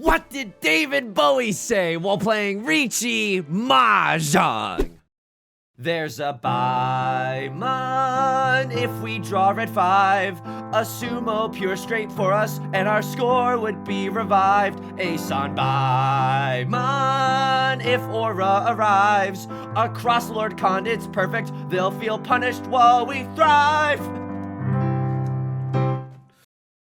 What did David Bowie say while playing Riichi Mahjong? There's a Baimon if we draw red 5. A sumo pure straight for us, and our score would be revived. Asan Baimon if Aura arrives. Across Lord Khan, it's perfect. They'll feel punished while we thrive.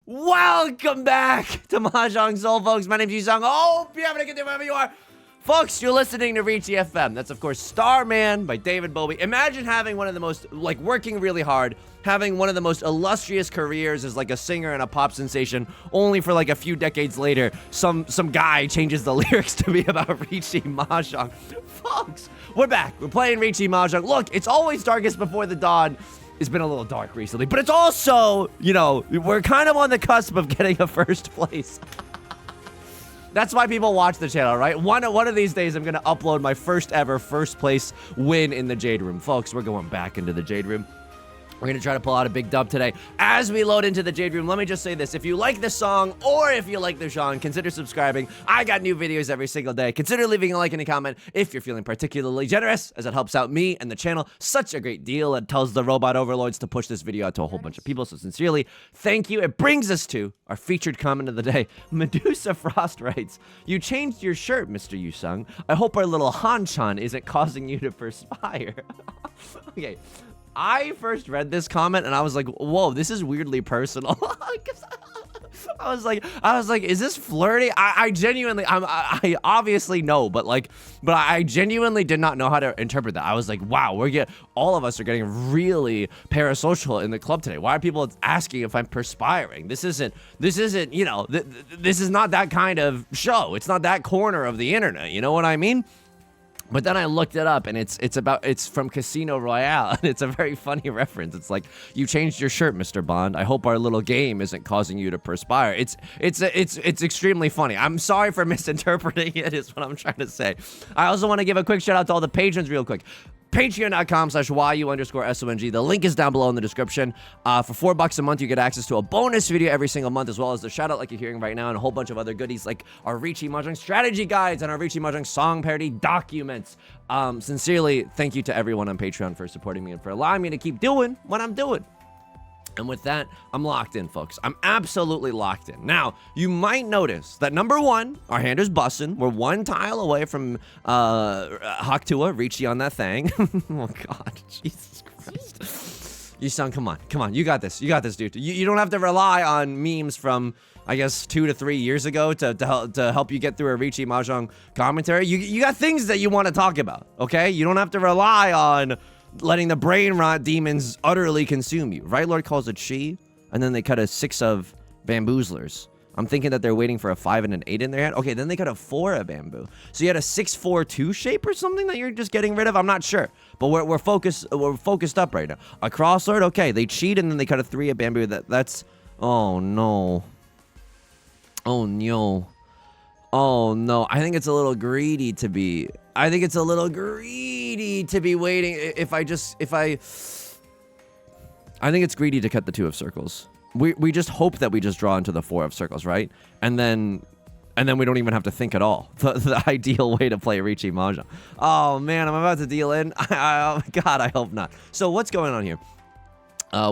Welcome back to Mahjong Soul, folks. My name's Yusong. Hope you're having a good day wherever you are. Folks, you're listening to Riichi FM. That's, of course, Starman by David Bowie. Imagine having one of the most, working really hard, having one of the most illustrious careers as, a singer and a pop sensation, only for, a few decades later, some guy changes the lyrics to be about Riichi Mahjong. Folks, we're back. We're playing Riichi Mahjong. Look, it's always darkest before the dawn. It's been a little dark recently, but it's also, we're kind of on the cusp of getting a first place. That's why people watch the channel, right? One of these days, I'm going to upload my first ever first place win in the Jade Room. Folks, we're going back into the Jade Room. We're going to try to pull out a big dub today. As we load into the Jade Room, let me just say this. If you like the song or if you like the genre, consider subscribing. I got new videos every single day. Consider leaving a like and a comment if you're feeling particularly generous, as it helps out me and the channel such a great deal. It tells the robot overlords to push this video out to a whole bunch of people. So sincerely, thank you. It brings us to our featured comment of the day. Medusa Frost writes, "You changed your shirt, Mr. Yusong. I hope our little hanchan isn't causing you to perspire." Okay. I first read this comment and I was like, whoa, this is weirdly personal. I was like, is this flirty? I genuinely, I obviously know, but I genuinely did not know how to interpret that. I was like, wow, all of us are getting really parasocial in the club today. Why are people asking if I'm perspiring? This isn't, this is not that kind of show. It's not that corner of the internet. You know what I mean? But then I looked it up, and it's from Casino Royale, and it's a very funny reference. It's like, you changed your shirt, Mr. Bond. I hope our little game isn't causing you to perspire. It's extremely funny. I'm sorry for misinterpreting it, is what I'm trying to say. I also want to give a quick shout out to all the patrons real quick. Patreon.com/YU_SONG. The link is down below in the description. For $4 a month, you get access to a bonus video every single month, as well as the shout out like you're hearing right now, and a whole bunch of other goodies like our Riichi Mahjong strategy guides and our Riichi Mahjong song parody documents. Sincerely, thank you to everyone on Patreon for supporting me and for allowing me to keep doing what I'm doing. And with that, I'm locked in, folks. I'm absolutely locked in. Now, you might notice that number one, our hand is bussin'. We're one tile away from Hakutua, Riichi on that thing. Oh, God. Jesus Christ. Yusong, come on. Come on. You got this. You got this, dude. You don't have to rely on memes from, I guess, 2 to 3 years ago to help you get through a Riichi Mahjong commentary. You got things that you want to talk about, okay? You don't have to rely on letting the brain rot demons utterly consume you. Right Lord calls it chi, and then they cut a 6 of bamboozlers. I'm thinking that they're waiting for a 5 and an 8 in their hand. Okay, then they cut a 4 of bamboo. So you had a 6-4-2 shape or something that you're just getting rid of? I'm not sure. But we're focused up right now. A crosslord, okay, they cheat and then they cut a 3 of bamboo. That's oh no. Oh no. Oh no. I think it's a little greedy to be waiting. I think it's greedy to cut the 2 of circles. We just hope that we just draw into the 4 of circles, right? And then we don't even have to think at all. The ideal way to play Riichi Mahjong. Oh man, I'm about to deal in. God, I hope not. So what's going on here?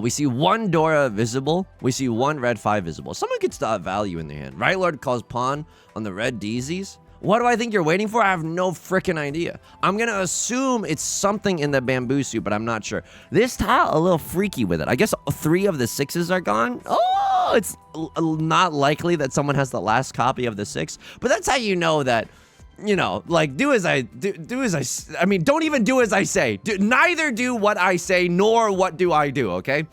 We see 1 Dora visible. We see 1 red 5 visible. Someone gets value in their hand. Right Lord calls pawn on the red DZs. What do I think you're waiting for? I have no freaking idea. I'm going to assume it's something in the bamboo suit, but I'm not sure. This tile, a little freaky with it. I guess 3 of the 6s are gone. Oh, it's not likely that someone has the last copy of the 6. But that's how you know that, do as I mean, don't even do as I say. Neither do what I say, nor what do I do, okay?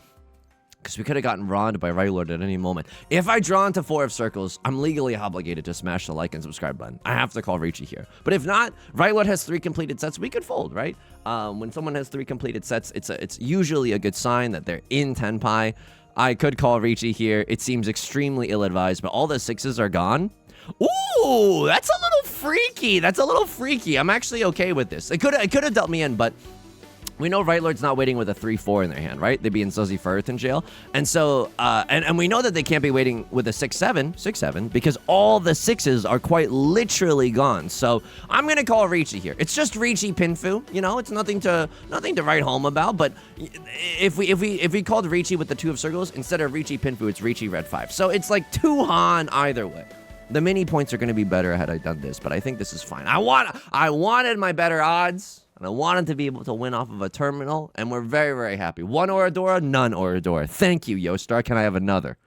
Because we could have gotten ronned by Right Lord at any moment. If I draw into 4 of circles, I'm legally obligated to smash the like and subscribe button. I have to call Riichi here. But if not, Right Lord has 3 completed sets, we could fold, right? When someone has 3 completed sets, it's usually a good sign that they're in Tenpai. I could call Riichi here. It seems extremely ill-advised, but all the 6s are gone. Ooh, that's a little freaky. I'm actually okay with this. It could have dealt me in, but we know Right Lord's not waiting with a 3-4 in their hand, right? They'd be in Suzy Firth jail. And so, and we know that they can't be waiting with a 6-7, because all the 6s are quite literally gone. So I'm gonna call Riichi here. It's just Riichi Pinfu, you know, it's nothing to write home about, but if we called Riichi with the 2 of circles, instead of Riichi Pinfu, it's Riichi Red 5. So it's like 2 Han either way. The mini points are gonna be better had I done this, but I think this is fine. I wanted my better odds. And I wanted to be able to win off of a terminal, and we're very, very happy. 1 Oradora, none Oradora. Thank you, Yostar. Can I have another?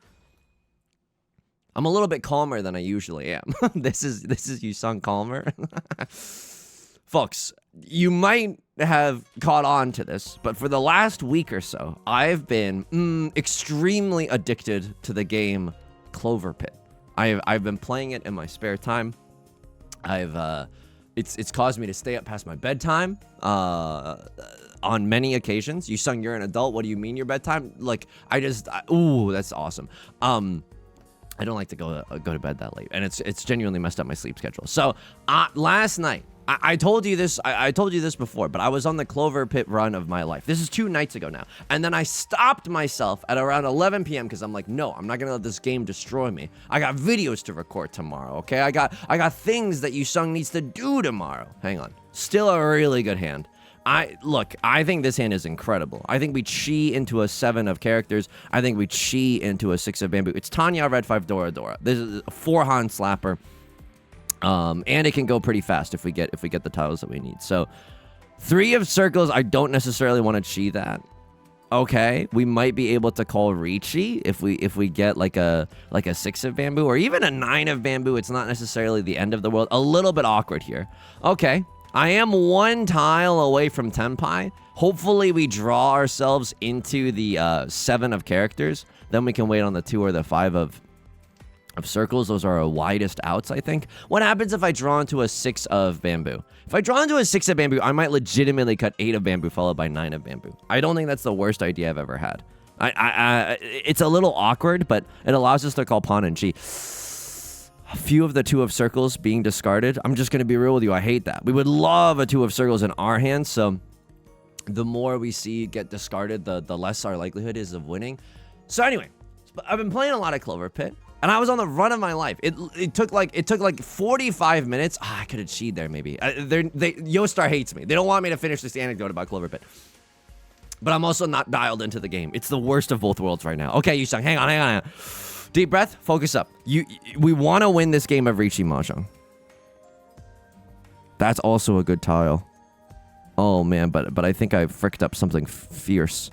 I'm a little bit calmer than I usually am. This is Yusong calmer. Folks, you might have caught on to this, but for the last week or so, I've been extremely addicted to the game Clover Pit. I've been playing it in my spare time. It's caused me to stay up past my bedtime on many occasions. Yusong, you're an adult. What do you mean your bedtime? Like, ooh, that's awesome. I don't like to go to bed that late, and it's genuinely messed up my sleep schedule. So last night, I told you this. I told you this before, but I was on the Clover Pit run of my life. This is 2 nights ago now, and then I stopped myself at around 11 p.m. because I'm like, no, I'm not gonna let this game destroy me. I got videos to record tomorrow. Okay, I got things that Yusong needs to do tomorrow. Hang on, still a really good hand. I think this hand is incredible. I think we chi into a 7 of characters. I think we chi into a 6 of bamboo. It's Tanya Red 5 Dora Dora. This is a 4 Han slapper. And it can go pretty fast if we get the tiles that we need. So 3 of circles, I don't necessarily want to chi that. Okay, we might be able to call Riichi if we get like a 6 of bamboo or even a 9 of bamboo. It's not necessarily the end of the world. A little bit awkward here. Okay, I am 1 tile away from Tenpai. Hopefully we draw ourselves into the 7 of characters. Then we can wait on the 2 or the 5 of circles. Those are our widest outs, I think. What happens if I draw into a 6 of bamboo? If I draw into a 6 of bamboo, I might legitimately cut 8 of bamboo followed by 9 of bamboo. I don't think that's the worst idea I've ever had. It's a little awkward, but it allows us to call pawn and chi. A few of the 2 of circles being discarded. I'm just going to be real with you. I hate that. We would love a 2 of circles in our hands, so the more we see get discarded, the less our likelihood is of winning. So anyway, I've been playing a lot of Clover Pit. And I was on the run of my life. It took like 45 minutes. I could have cheated there maybe. Yostar hates me. They don't want me to finish this anecdote about Clover Pit. But I'm also not dialed into the game. It's the worst of both worlds right now. Okay, Yusong, hang on. Deep breath, focus up. We want to win this game of Riichi Mahjong. That's also a good tile. Oh man, but I think I fricked up something fierce.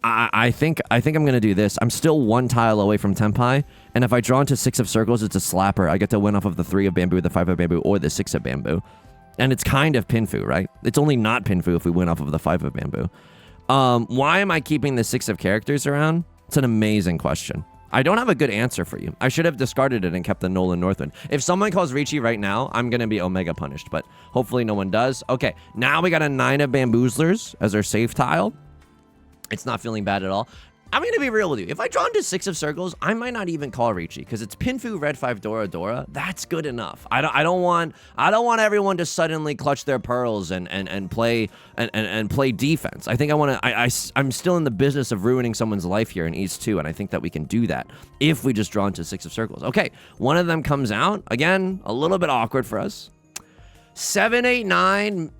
I think I'm gonna do this. I'm still 1 tile away from Tenpai, and if I draw into 6 of circles, it's a slapper. I get to win off of the 3 of bamboo, the 5 of bamboo, or the 6 of bamboo. And it's kind of Pinfu, right? It's only not Pinfu if we win off of the 5 of bamboo. Why am I keeping the 6 of characters around? It's an amazing question. I don't have a good answer for you. I should have discarded it and kept the Nolan Northwind. If someone calls Riichi right now, I'm gonna be Omega punished, but hopefully no one does. Okay, now we got a 9 of bamboozlers as our safe tile. It's not feeling bad at all. I'm going to be real with you. If I draw into 6 of circles, I might not even call Riichi because it's Pinfu Red 5 Dora Dora. That's good enough. I don't want everyone to suddenly clutch their pearls and play defense. I think I'm still in the business of ruining someone's life here in East 2, and I think that we can do that if we just draw into 6 of circles. Okay, one of them comes out. Again, a little bit awkward for us. 7, 8, 9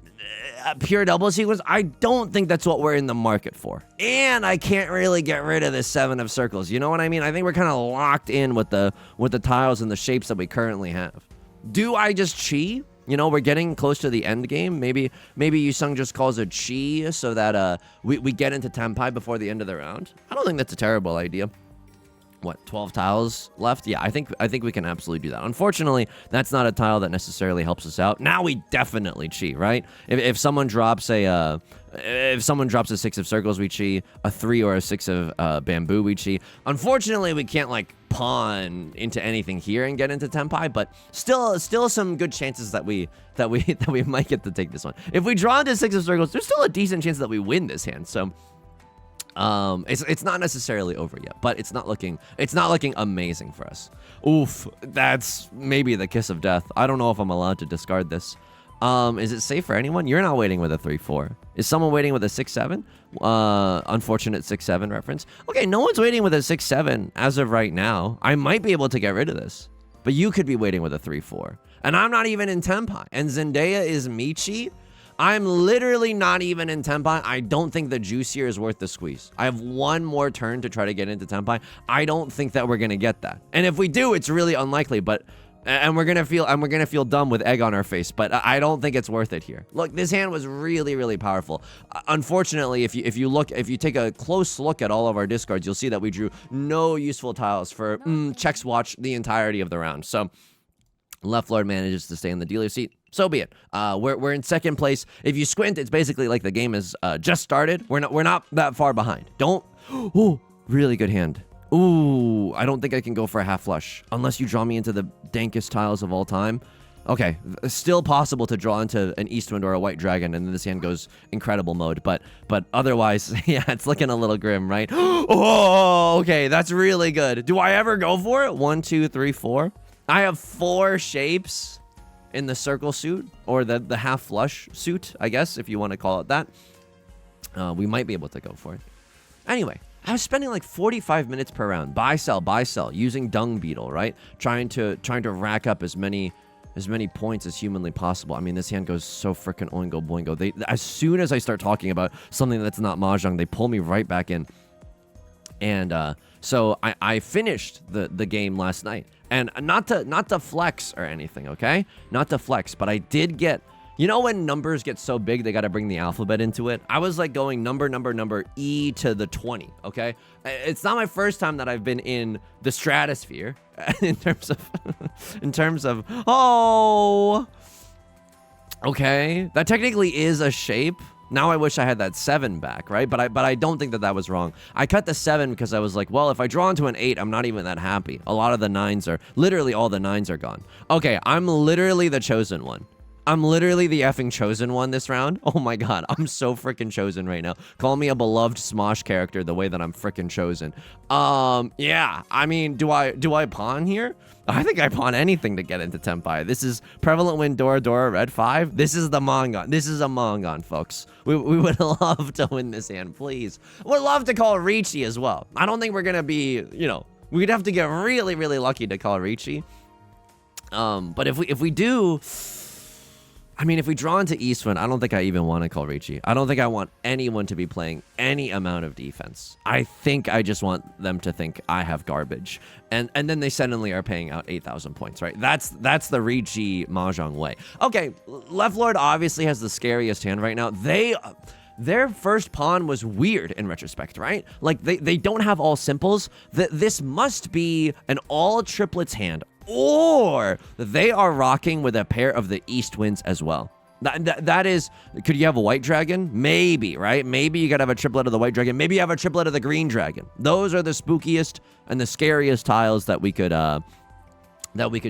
pure double sequence. I don't think that's what we're in the market for. And I can't really get rid of the 7 of circles. You know what I mean? I think we're kind of locked in with the tiles and the shapes that we currently have. Do I just chi? You know, we're getting close to the end game. Maybe Yusong just calls a chi so that we get into Tenpai before the end of the round. I don't think that's a terrible idea. What, 12 tiles left? Yeah, I think we can absolutely do that. Unfortunately, that's not a tile that necessarily helps us out. Now we definitely chi, right? If someone drops a 6 of circles, we chi. A 3 or a 6 of bamboo, we chi. Unfortunately, we can't like pawn into anything here and get into Tenpai, but still some good chances that we might get to take this one. If we draw into 6 of circles, there's still a decent chance that we win this hand. So it's not necessarily over yet, but it's not looking amazing for us. Oof, that's maybe the kiss of death. I don't know if I'm allowed to discard this. Is it safe for anyone? You're not waiting with a 3-4. Is someone waiting with a 6-7? Unfortunate 6-7 reference. Okay, no one's waiting with a 6-7 as of right now. I might be able to get rid of this. But you could be waiting with a 3-4. And I'm not even in Tenpai. And Zendaya is Michi. I'm literally not even in Tenpai. I don't think the juice here is worth the squeeze. I have one more turn to try to get into Tenpai. I don't think that we're gonna get that. And if we do, it's really unlikely, but we're gonna feel dumb with egg on our face, but I don't think it's worth it here. Look, this hand was really, really powerful. Unfortunately, if you take a close look at all of our discards, you'll see that we drew no useful tiles for checks watch the entirety of the round. So Left Lord manages to stay in the dealer seat. So be it. We're in second place. If you squint, it's basically like the game has just started. We're not that far behind. Don't. Ooh, really good hand. Ooh, I don't think I can go for a half flush unless you draw me into the dankest tiles of all time. Okay, still possible to draw into an Eastwind or a White Dragon, and then this hand goes incredible mode. But otherwise, yeah, it's looking a little grim, right? Oh, okay, that's really good. Do I ever go for it? 1, 2, 3, 4. I have 4 shapes in the circle suit, or the half flush suit, I guess, if you want to call it that. We might be able to go for it. Anyway, I was spending like 45 minutes per round, buy sell, using Dung Beetle, right? Trying to rack up as many points as humanly possible. I mean, this hand goes so freaking oingo boingo. As soon as I start talking about something that's not Mahjong, they pull me right back in. And so I finished the game last night. And not to flex or anything, okay? Not to flex, but I did get... You know when numbers get so big, they got to bring the alphabet into it? I was like going number, E to the 20, okay? It's not my first time that I've been in the stratosphere in terms of, oh, okay. That technically is a shape. Now I wish I had that 7 back, right? But I don't think that was wrong. I cut the 7 because I was like, well, if I draw into an 8, I'm not even that happy. A lot of the 9s are, literally all the 9s are gone. Okay, I'm literally the chosen one. I'm literally the effing chosen one this round. Oh my god, I'm so freaking chosen right now. Call me a beloved Smosh character the way that I'm freaking chosen. Yeah, I mean, do I pawn here? I think I pawn anything to get into Tenpai. This is Prevalent Wind Dora Red 5. This is the Mongon. This is a Mongon, folks. We would love to win this hand, please. Would love to call Riichi as well. I don't think we're gonna be, you know, we'd have to get really, really lucky to call Riichi. But if we do... I mean, if we draw into Eastwind, I don't think I even want to call Riichi. I don't think I want anyone to be playing any amount of defense. I think I just want them to think I have garbage. And then they suddenly are paying out 8,000 points, right? That's the Riichi Mahjong way. Okay, Left Lord obviously has the scariest hand right now. Their first pawn was weird in retrospect, right? Like, they don't have all simples. This must be an all triplets hand. Or they are rocking with a pair of the East Winds as well. That is, could you have a White Dragon? Maybe, right? Maybe you gotta have a triplet of the White Dragon. Maybe you have a triplet of the Green Dragon. Those are the spookiest and the scariest tiles that we could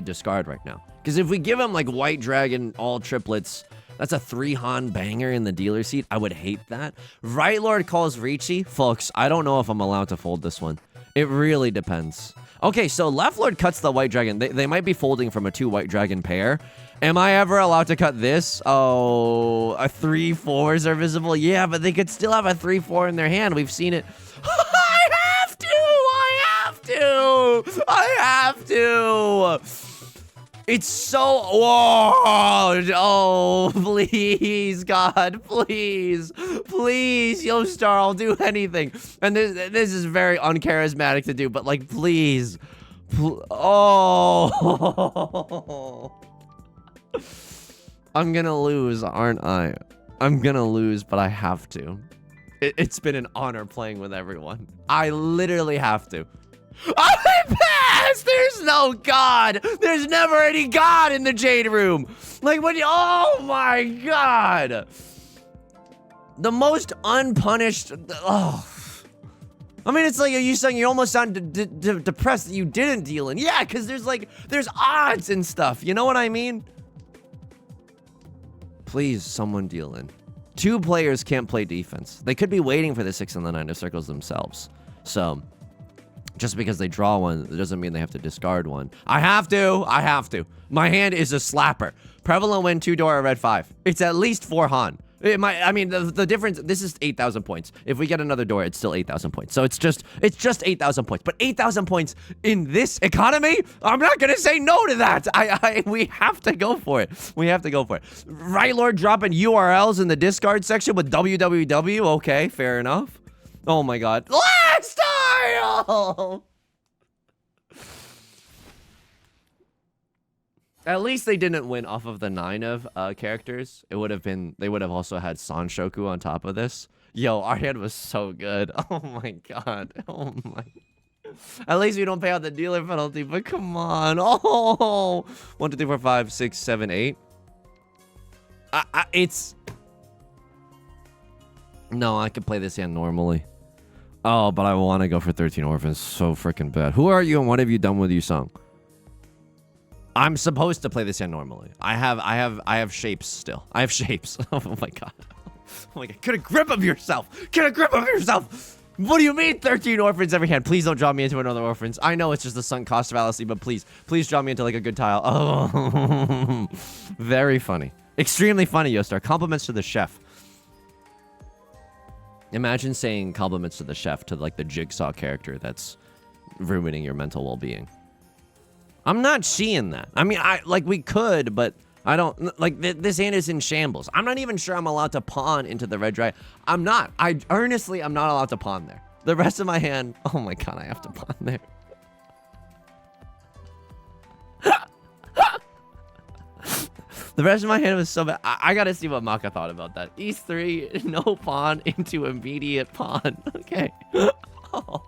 discard right now. Because if we give them like White Dragon, all triplets, that's a 3-Han banger in the dealer seat. I would hate that. Right Lord calls Riichi. Folks, I don't know if I'm allowed to fold this one. It really depends. Okay, so Left Lord cuts the White Dragon. They might be folding from a 2 White Dragon pair. Am I ever allowed to cut this? Oh, a 3-4s are visible? Yeah, but they could still have a 3-4 in their hand. We've seen it. I have to! It's so... Whoa! Oh, please, God, please. Please, Yostar, I'll do anything. And this is very uncharismatic to do, but, like, please. Oh. I'm gonna lose, aren't I? I'm gonna lose, but I have to. It's been an honor playing with everyone. I literally have to. I passed! There's no God! There's never any God in the Jade Room! Like, when you... Oh, my God! The most unpunished... Oh. I mean, it's like you saying you almost sound depressed that you didn't deal in. Yeah, because there's odds and stuff. You know what I mean? Please, someone deal in. 2 players can't play defense. They could be waiting for the 6 and the 9 of circles themselves. So... just because they draw one, it doesn't mean they have to discard one. I have to. My hand is a slapper. Prevalent win 2 Dora red 5. It's at least 4 Han. It might, I mean, the difference, this is 8,000 points. If we get another door, it's still 8,000 points. So it's just 8,000 points. But 8,000 points in this economy? I'm not going to say no to that. We have to go for it. We have to go for it. Right, Lord, dropping URLs in the discard section with www. Okay, fair enough. Oh my God. Last title! At least they didn't win off of the 9 of characters. It would have been, they would have also had Sanshoku on top of this. Yo, our hand was so good. Oh my God. Oh my. At least we don't pay out the dealer penalty, but come on. Oh, 1, 2, 3, 4, 5, 6, 7, 8. It's. No, I could play this hand normally. Oh, but I want to go for 13 orphans so freaking bad. Who are you and what have you done with Yusong? I'm supposed to play this hand normally. I have shapes still. I have shapes. Oh my God. Oh my God. Get a grip of yourself. Get a grip of yourself. What do you mean 13 orphans every hand? Please don't draw me into another orphans. I know it's just the sunk cost fallacy, but please draw me into like a good tile. Oh, very funny. Extremely funny, Yostar. Compliments to the chef. Imagine saying compliments to the chef to like the Jigsaw character that's ruining your mental well-being. I'm not seeing that. I mean, we could, but I don't, like, this hand is in shambles. I'm not even sure I'm allowed to pawn into the red dragon. I'm not. Honestly, I'm not allowed to pawn there. The rest of my hand, oh my God, I have to pawn there. The rest of my hand was so bad. I gotta see what Maka thought about that. E3, no pawn into immediate pawn. Okay. Oh.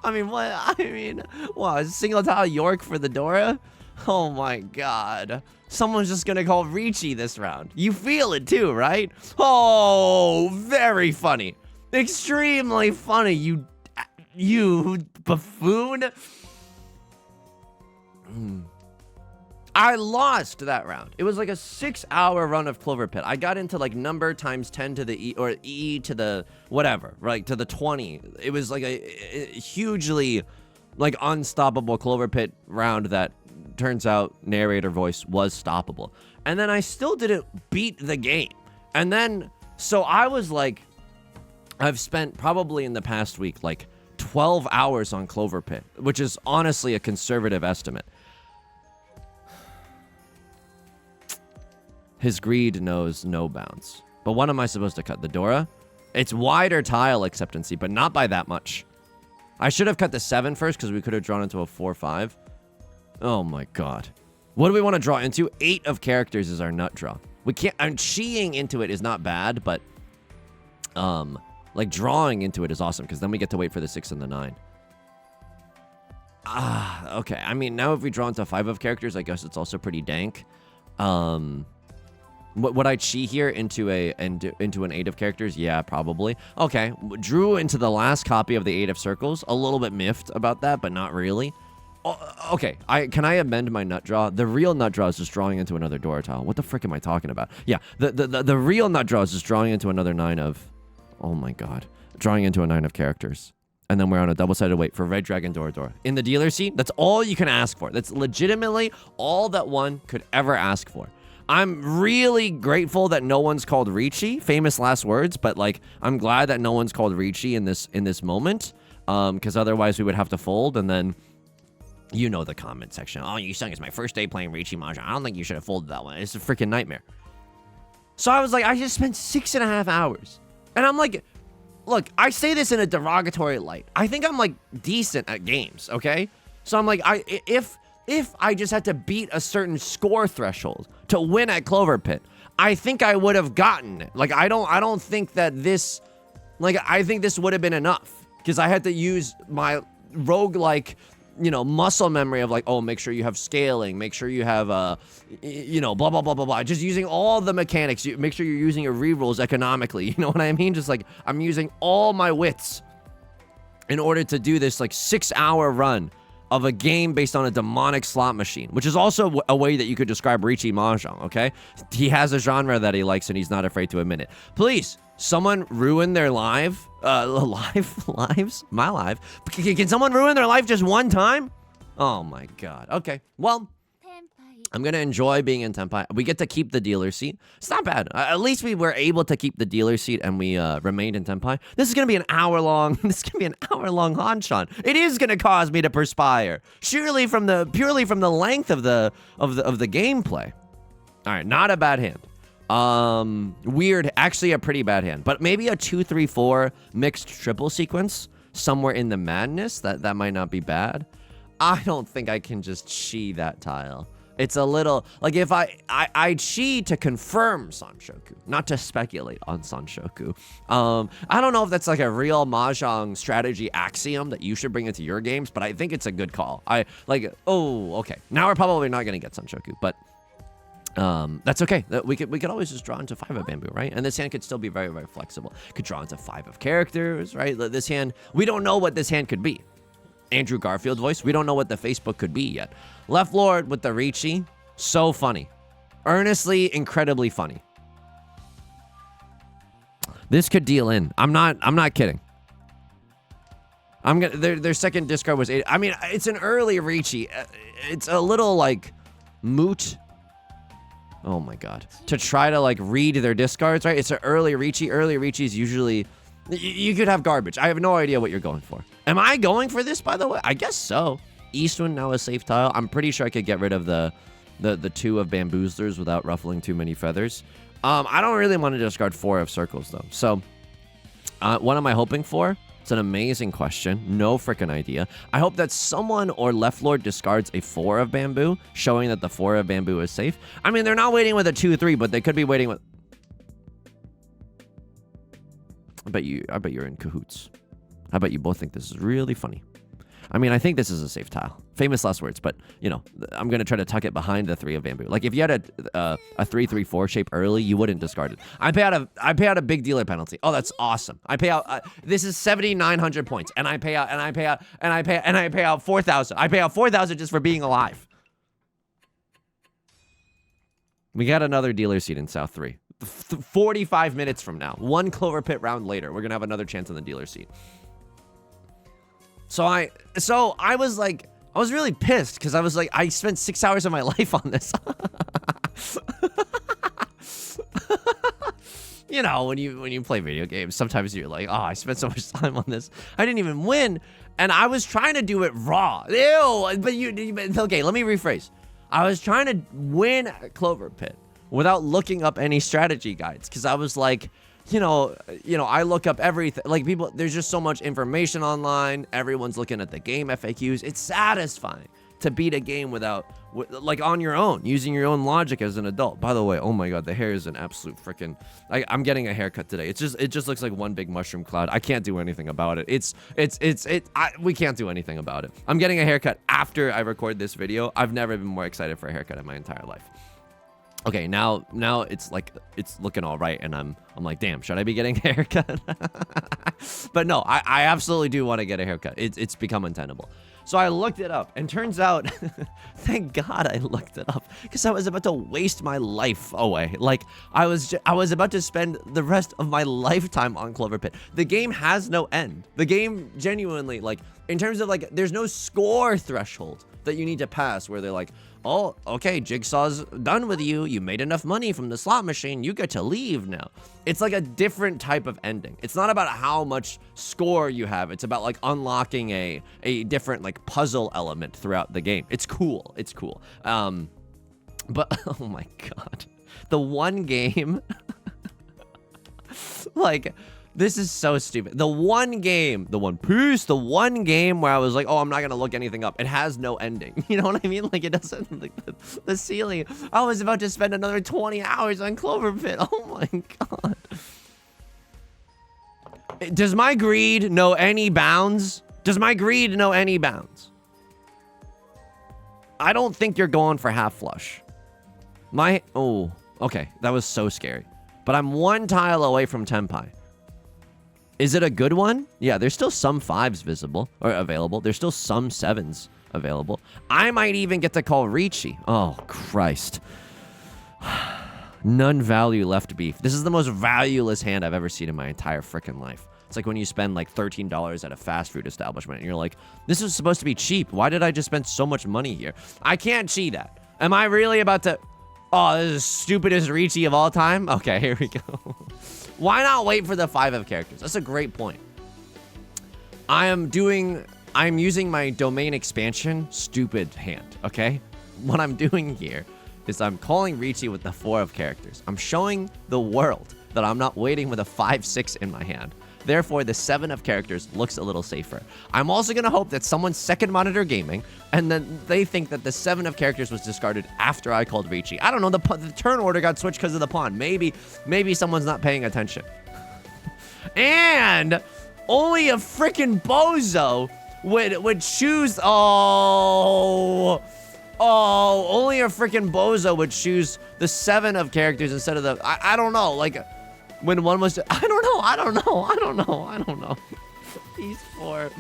I mean, what? I mean, what? Single tile York for the Dora? Oh my God. Someone's just gonna call Riichi this round. You feel it too, right? Oh, very funny. Extremely funny, you buffoon. I lost that round. It was like a 6-hour run of Clover Pit. I got into like number times 10 to the E, or E to the whatever, right, to the 20. It was like a hugely like unstoppable Clover Pit round that turns out narrator voice was stoppable. And then I still didn't beat the game. And then, so I was like, I've spent probably in the past week like 12 hours on Clover Pit, which is honestly a conservative estimate. His greed knows no bounds. But what am I supposed to cut? The Dora? It's wider tile acceptancy, but not by that much. I should have cut the 7 first because we could have drawn into a 4-5. Oh my God. What do we want to draw into? 8 of characters is our nut draw. We can't, and cheating into it is not bad, but like drawing into it is awesome because then we get to wait for the 6 and the 9. Okay. I mean, now if we draw into 5 of characters, I guess it's also pretty dank. Would I cheat here into an 8 of characters? Yeah, probably. Okay, drew into the last copy of the 8 of circles. A little bit miffed about that, but not really. Okay, can I amend my nut draw? The real nut draw is just drawing into another Dora tile. What the frick am I talking about? Yeah, the real nut draw is just drawing into another 9 of... Oh my God. Drawing into a 9 of characters. And then we're on a double-sided wait for Red Dragon Dora. In the dealer seat, that's all you can ask for. That's legitimately all that one could ever ask for. I'm really grateful that no one's called Riichi. Famous last words, but like I'm glad that no one's called Riichi in this moment, because otherwise we would have to fold, and then you know the comment section. Oh, Yusong, it's my first day playing Riichi Mahjong. I don't think you should have folded that one. It's a freaking nightmare. So I was like, I just spent 6.5 hours, and I'm like, look, I say this in a derogatory light. I think I'm like decent at games, okay? So I'm like, if I just had to beat a certain score threshold to win at Clover Pit, I think I would have gotten it. Like, I don't think that this, like, I think this would have been enough because I had to use my roguelike, you know, muscle memory of like, oh, make sure you have scaling, make sure you have, you know, blah, blah, blah, blah, blah. Just using all the mechanics. Make sure you're using your rerolls economically. You know what I mean? Just like, I'm using all my wits in order to do this like 6-hour run of a game based on a demonic slot machine, which is also a way that you could describe Riichi Mahjong, okay? He has a genre that he likes and he's not afraid to admit it. Please, someone ruin their lives? My life? Can someone ruin their life just one time? Oh my God. Okay, well, I'm going to enjoy being in Tenpai. We get to keep the dealer seat. It's not bad. At least we were able to keep the dealer seat and we remained in Tenpai. This is going to be an hour-long, Hanshan. It is going to cause me to perspire. Purely from the length of the gameplay. All right, not a bad hand. Weird, actually a pretty bad hand. But maybe a 2-3-4 mixed triple sequence somewhere in the madness. That might not be bad. I don't think I can just chi that tile. It's a little, like if I chi to confirm Sanshoku, not to speculate on Sanshoku. I don't know if that's like a real Mahjong strategy axiom that you should bring into your games, but I think it's a good call. Okay. Now we're probably not going to get Sanshoku, but that's okay. We could always just draw into 5 of bamboo, right? And this hand could still be very, very flexible. Could draw into 5 of characters, right? This hand, we don't know what this hand could be. Andrew Garfield voice. We don't know what the Facebook could be yet. Left Lord with the Riichi. So funny. Earnestly, incredibly funny. This could deal in. I'm not kidding. Their second discard was 8. I mean, it's an early Riichi. It's a little like moot. Oh my god. To try to like read their discards, right? It's an early Riichi. Early Riichis usually you could have garbage. I have no idea what you're going for. Am I going for this, by the way? I guess so. Eastwind now a safe tile. I'm pretty sure I could get rid of the 2 of bamboozlers without ruffling too many feathers. I don't really want to discard 4 of circles, though. So, what am I hoping for? It's an amazing question. No freaking idea. I hope that someone or Left Lord discards a 4 of bamboo, showing that the 4 of bamboo is safe. I mean, they're not waiting with a 2-3, but they could be waiting with... I bet you're in cahoots. I bet you both think this is really funny. I mean, I think this is a safe tile. Famous last words, but, you know, I'm going to try to tuck it behind the 3 of bamboo. Like, if you had a 3-3-4 shape early, you wouldn't discard it. I pay out a big dealer penalty. Oh, that's awesome. I pay out, this is 7,900 points, and I pay out 4,000. I pay out 4,000 just for being alive. We got another dealer seat in South 3. 45 minutes from now. 1 Clover Pit round later, we're going to have another chance on the dealer seat. So I was like, I was really pissed because I was like, I spent 6 hours of my life on this. You know, when you play video games, sometimes you're like, oh, I spent so much time on this. I didn't even win. And I was trying to do it raw. Ew. But okay, let me rephrase. I was trying to win at Clover Pit without looking up any strategy guides, because I was like, you know, I look up everything. Like, people, there's just so much information online. Everyone's looking at the game FAQs. It's satisfying to beat a game like on your own, using your own logic as an adult. By the way, oh my god, the hair is an absolute freaking. I'm getting a haircut today. It just looks like one big mushroom cloud. I can't do anything about it. We can't do anything about it. I'm getting a haircut after I record this video. I've never been more excited for a haircut in my entire life. Okay, now it's like, it's looking all right, and I'm like, damn, should I be getting a haircut? But no, I absolutely do want to get a haircut. It's become untenable. So I looked it up, and turns out, thank God I looked it up, because I was about to waste my life away. Like, I was about to spend the rest of my lifetime on Clover Pit. The game has no end. The game genuinely, like, in terms of, like, there's no score threshold that you need to pass where they're like, oh, okay, Jigsaw's done with you. You made enough money from the slot machine. You get to leave now. It's like a different type of ending. It's not about how much score you have. It's about like unlocking a different like puzzle element throughout the game. It's cool. It's cool. But oh my God, the one game, like, this is so stupid. The one game where I was like, oh, I'm not going to look anything up. It has no ending. You know what I mean? Like, it doesn't, like, the ceiling. I was about to spend another 20 hours on Clover Pit. Oh my God. Does my greed know any bounds? Does my greed know any bounds? I don't think you're going for half flush. Oh, okay. That was so scary. But I'm one tile away from Tenpai. Is it a good one? Yeah, there's still some 5s visible or available. There's still some 7s available. I might even get to call Riichi. Oh, Christ. None value left beef. This is the most valueless hand I've ever seen in my entire freaking life. It's like when you spend like $13 at a fast food establishment and you're like, this is supposed to be cheap. Why did I just spend so much money here? I can't cheat that. Am I really about to... Oh, this is the stupidest Riichi of all time? Okay, here we go. Why not wait for the 5 of characters? That's a great point. I'm using my domain expansion stupid hand, okay? What I'm doing here is I'm calling Riichi with the 4 of characters. I'm showing the world that I'm not waiting with a 5-6 in my hand. Therefore, the 7 of characters looks a little safer. I'm also going to hope that someone's second monitor gaming, and then they think that the 7 of characters was discarded after I called Riichi. I don't know, the turn order got switched because of the pawn. Maybe someone's not paying attention. And only a freaking bozo would choose... Oh, only a freaking bozo would choose the 7 of characters instead of the... I don't know, like... When one was... I don't know. These 4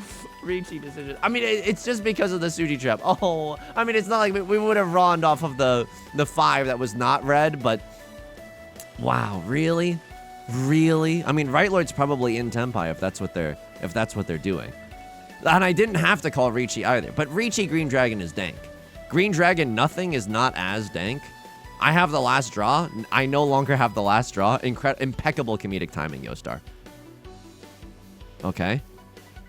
Riichi decisions. I mean, it's just because of the Suji trap. Oh, I mean, it's not like we would have ronned off of the 5 that was not red, but... Wow, really? Really? I mean, Right Lord's probably in Tenpai if that's what they're doing. And I didn't have to call Riichi either, but Riichi Green Dragon is dank. Green Dragon Nothing is not as dank. I have the last draw. I no longer have the last draw. Impeccable comedic timing, Yostar. Okay.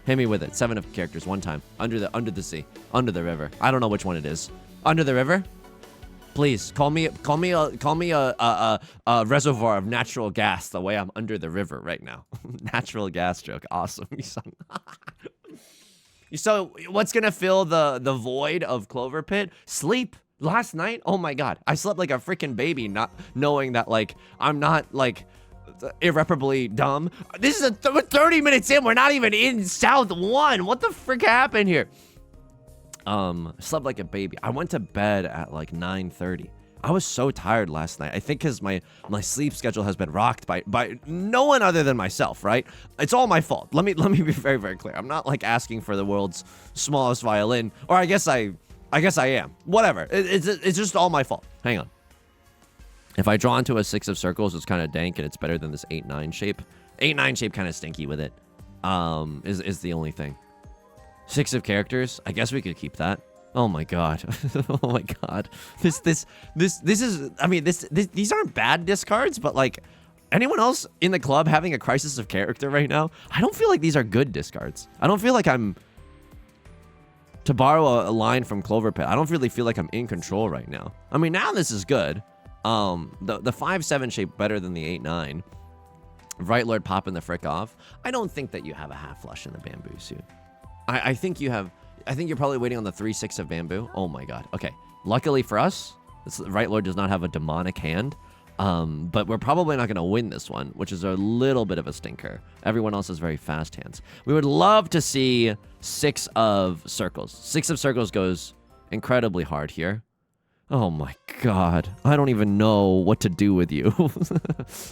Hit me with it. 7 of characters one time. Under the sea. Under the river. I don't know which one it is. Under the river? Please, call me a reservoir of natural gas the way I'm under the river right now. Natural gas joke. Awesome. So what's gonna fill the void of Clover Pit? Sleep. Last night, oh my god, I slept like a freaking baby, not knowing that, like, I'm not, like, irreparably dumb. This is 30 minutes in, we're not even in South 1. What the frick happened here? Slept like a baby. I went to bed at, like, 9:30. I was so tired last night. I think because my sleep schedule has been rocked by no one other than myself, right? It's all my fault. Let me be very, very clear. I'm not, like, asking for the world's smallest violin, or I guess I am. Whatever. It's just all my fault. Hang on. If I draw into a 6 of circles, it's kind of dank, and it's better than this 8-9 shape. 8-9 shape kind of stinky with it. Is the only thing. 6 of characters. I guess we could keep that. Oh my god. Oh my god. This is. I mean, these aren't bad discards, but like, anyone else in the club having a crisis of character right now? I don't feel like these are good discards. I don't feel like I'm. To borrow a line from Clover Pit, I don't really feel like I'm in control right now. I mean, now this is good. The 5-7 shape better than the 8-9. Right Lord popping the frick off. I don't think that you have a half flush in the bamboo suit. I think you have. I think you're probably waiting on the 3-6 of bamboo. Oh my god. Okay. Luckily for us, Right Lord does not have a demonic hand. But we're probably not going to win this one, which is a little bit of a stinker. Everyone else has very fast hands. We would love to see 6 of circles. 6 of circles goes incredibly hard here. Oh my god. I don't even know what to do with you.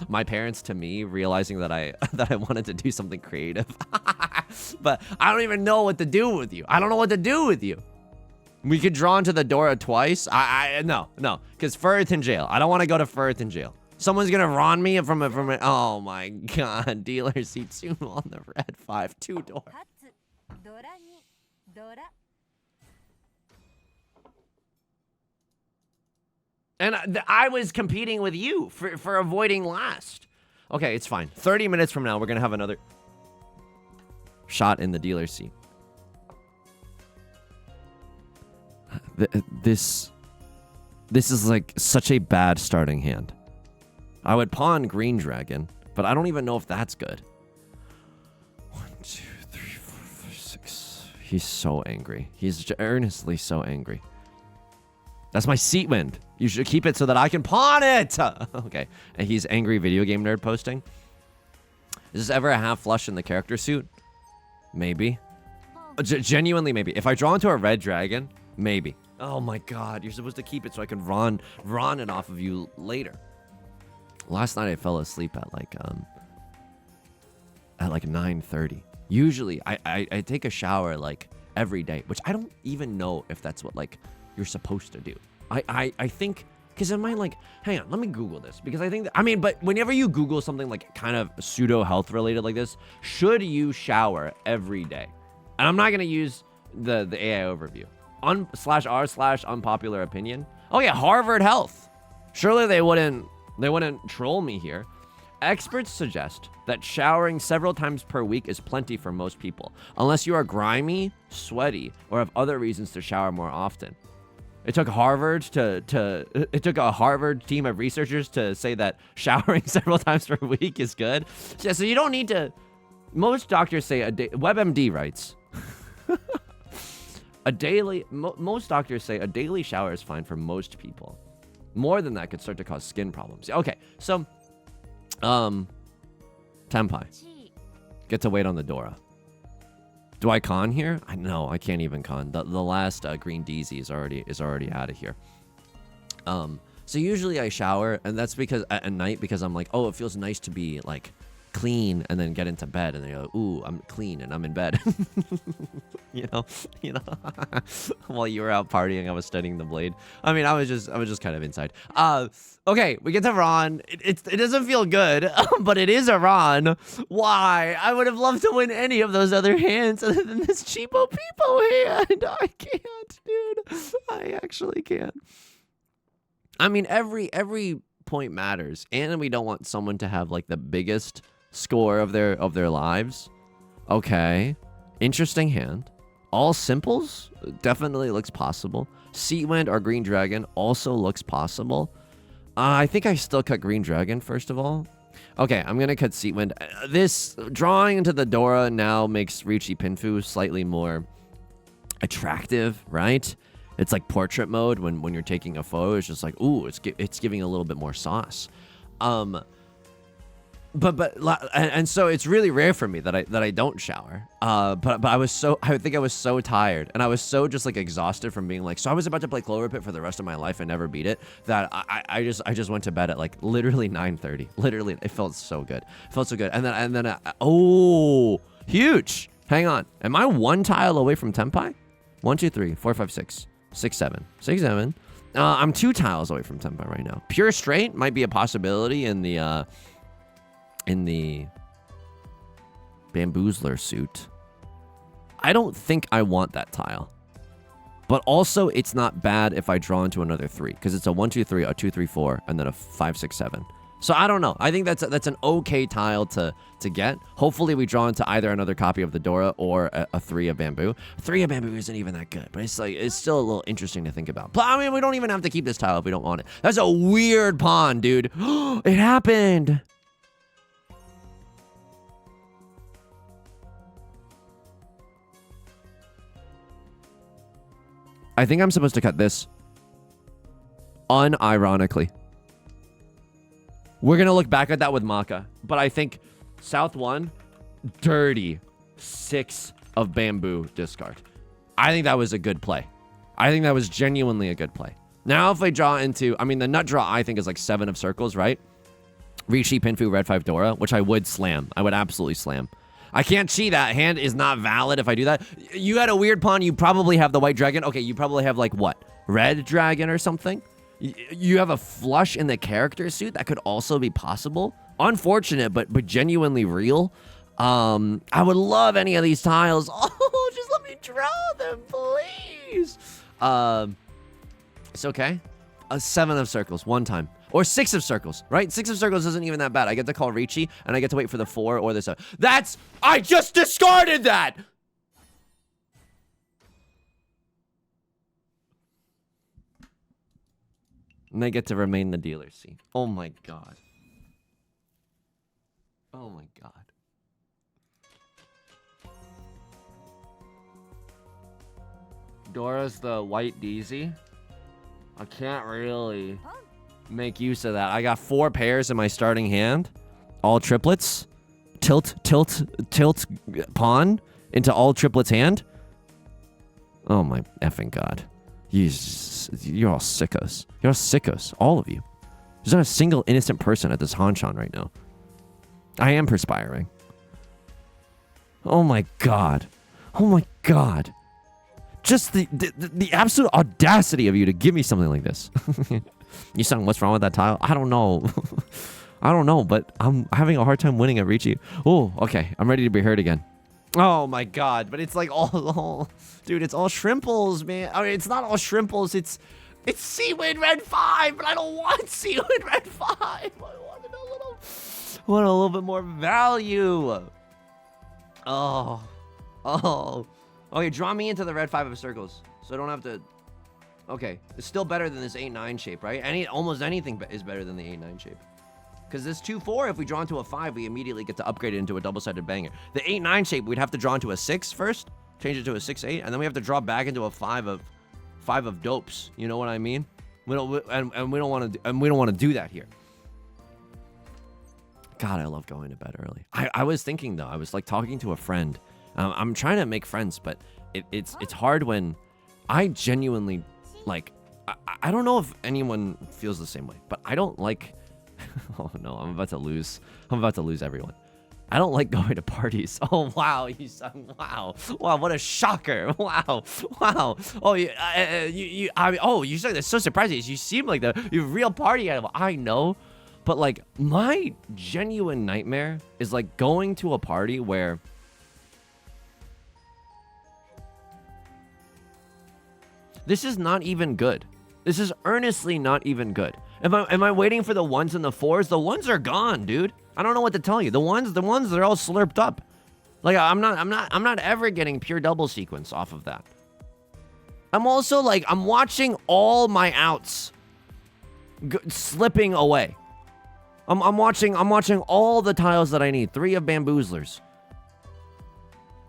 My parents, to me, realizing that I wanted to do something creative. But I don't even know what to do with you. I don't know what to do with you. We could draw into the Dora twice. No, because Firth in jail. I don't want to go to Firth in jail. Someone's gonna ron me from a. Oh my god, dealer seat soon on the red 5-2 door. And I was competing with you for avoiding last. Okay, it's fine. 30 minutes from now, we're gonna have another shot in the dealer seat. This is like such a bad starting hand. I would pawn Green Dragon, but I don't even know if that's good. 1, 2, 3, 4, 5, 6. He's so angry. He's earnestly so angry. That's my seat wind. You should keep it so that I can pawn it. Okay. And he's angry video game nerd posting. Is this ever a half flush in the character suit? Maybe. Genuinely, maybe. If I draw into a red dragon, maybe. Oh my god, you're supposed to keep it so I can ron it off of you later. Last night I fell asleep at like 9:30. Usually I take a shower like every day, which I don't even know if that's what like you're supposed to do. I think because in my like, hang on, let me Google this because I think that, I mean, but whenever you Google something like kind of pseudo health related like this, should you shower every day? And I'm not gonna use the AI overview. /r/unpopular opinion. Oh yeah, Harvard Health. Surely they wouldn't troll me here. Experts suggest that showering several times per week is plenty for most people, unless you are grimy, sweaty, or have other reasons to shower more often. It took it took a Harvard team of researchers to say that showering several times per week is good. Yeah, so you don't need to. Most doctors say WebMD writes. Most doctors say a daily shower is fine for most people. More than that could start to cause skin problems. Okay, so, Tenpai. Get to wait on the Dora. Do I con here? I know, I can't even con. The last green DZ is already out of here. So usually I shower, and that's because at night, because I'm like, oh, it feels nice to be like clean and then get into bed, and then you're like, ooh, I'm clean and I'm in bed. you know while you were out partying, I was studying the blade. I mean, I was just kind of inside. Okay, we get to Ron. It doesn't feel good, but it is a Ron. Why? I would have loved to win any of those other hands other than this cheapo peepo hand. I can't, dude. I actually can't. I mean, every point matters, and we don't want someone to have like the biggest score of their lives. Okay, interesting hand. All simples definitely looks possible. Seawind or Green Dragon also looks possible. I think I still cut Green Dragon first of all. Okay, I'm gonna cut Seawind. This drawing into the Dora now makes Riichi Pinfu slightly more attractive, right? It's like portrait mode when you're taking a photo. It's just like, ooh, it's giving a little bit more sauce. And so it's really rare for me that I don't shower. But I think I was so tired, and I was so just like exhausted from being like, so I was about to play Clover Pit for the rest of my life and never beat it, that I just went to bed at like literally 9:30. Literally, it felt so good. It felt so good. And then oh, huge. Hang on. Am I one tile away from Tenpai? 1, 2, 3, 4, 5, 6, 6, 7, 6, 7. I'm 2 tiles away from Tenpai right now. Pure straight might be a possibility in the Bamboozler suit. I don't think I want that tile. But also, it's not bad if I draw into another 3, because it's a 1, 2, 3, a 2, 3, 4, and then a 5, 6, 7. So I don't know. I think that's an okay tile to get. Hopefully, we draw into either another copy of the Dora or a 3 of Bamboo. 3 of Bamboo isn't even that good, but it's still a little interesting to think about. But I mean, we don't even have to keep this tile if we don't want it. That's a weird pawn, dude. It happened. I think I'm supposed to cut this. Unironically. We're going to look back at that with Maka. But I think South 1, dirty 6 of Bamboo discard. I think that was a good play. I think that was genuinely a good play. Now if I draw into, I mean, the nut draw I think is like 7 of circles, right? Riichi, Pinfu, Red 5, Dora, which I would slam. I would absolutely slam. I can't see that. Hand is not valid if I do that. You had a weird pawn. You probably have the white dragon. Okay, you probably have like what? Red dragon or something? You have a flush in the character suit. That could also be possible. Unfortunate, but genuinely real. I would love any of these tiles. Oh, just let me draw them, please. It's okay. A 7 of circles, 1 time. Or 6 of circles, right? 6 of circles isn't even that bad. I get to call Riichi, and I get to wait for the 4 or the 7. I just discarded that! And I get to remain the dealer's seat. Oh my god. Oh my god. Dora's the white DZ. I can't really make use of that. I got 4 pairs in my starting hand. All triplets. Tilt, pawn into all triplets hand. Oh my effing god. You're all sickos. You're all sickos. All of you. There's not a single innocent person at this Hanshan right now. I am perspiring. Oh my god. Oh my god. Just the absolute audacity of you to give me something like this. Yusong, what's wrong with that tile? I don't know. I don't know, but I'm having a hard time winning at Riichi. Oh, okay. I'm ready to be hurt again. Oh my god, but it's like all dude, it's all shrimples, man. I mean, it's not all shrimples. It's Seawind Red 5, but I don't want Seawind Red 5. I want a little bit more value. Oh. Okay, draw me into the red 5 of circles, so I don't have to. Okay, it's still better than this 8-9 shape, right? Almost anything is better than the 8-9 shape. Because this 2-4, if we draw into a 5, we immediately get to upgrade it into a double-sided banger. The 8-9 shape, we'd have to draw into a 6 first, change it to a 6-8, and then we have to draw back into a 5 of dopes. You know what I mean? We don't want to do that here. God, I love going to bed early. I was thinking though, I was like talking to a friend. I'm trying to make friends, but it's hard when I genuinely like. I don't know if anyone feels the same way, but I don't like. Oh no, I'm about to lose everyone. I don't like going to parties. Oh wow, wow, what a shocker. Wow. Oh, you said that's so surprising. You seem like the real party animal. I know, but like my genuine nightmare is like going to a party where this is not even good. This is earnestly not even good. Am I waiting for the 1s and the 4s? The 1s are gone, dude. I don't know what to tell you. The ones, they're all slurped up. Like I'm not ever getting pure double sequence off of that. I'm also like, I'm watching all my outs slipping away. I'm watching all the tiles that I need. 3 of bamboozlers.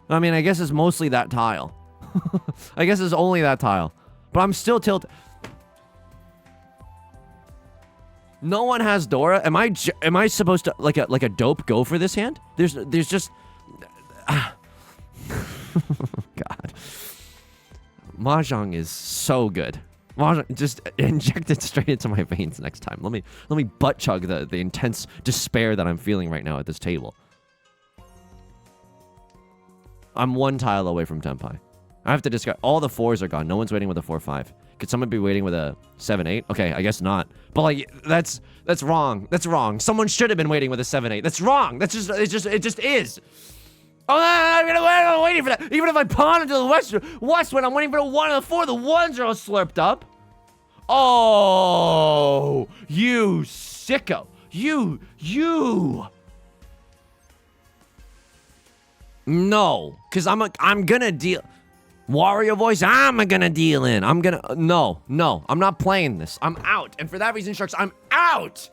I mean, I guess it's mostly that tile. I guess it's only that tile. But I'm still tilted. No one has Dora. Am I supposed to like a dope go for this hand? There's just God. Mahjong is so good. Mahjong, just inject it straight into my veins next time. Let me butt chug the intense despair that I'm feeling right now at this table. I'm 1 tile away from Tenpai. I have to discard. All the 4s are gone. No one's waiting with a 4-5. Could someone be waiting with a 7-8? Okay, I guess not. But like, that's wrong. That's wrong. Someone should have been waiting with a 7-8. That's wrong. It just is. Oh, I'm waiting for that. Even if I pawn into the west when I'm waiting for the 1 and the 4, the 1s are all slurped up. Oh, you sicko. You. No, because I'm gonna deal. Warrior voice, I'm gonna deal in. No, I'm not playing this. I'm out. And for that reason, Sharks, I'm out.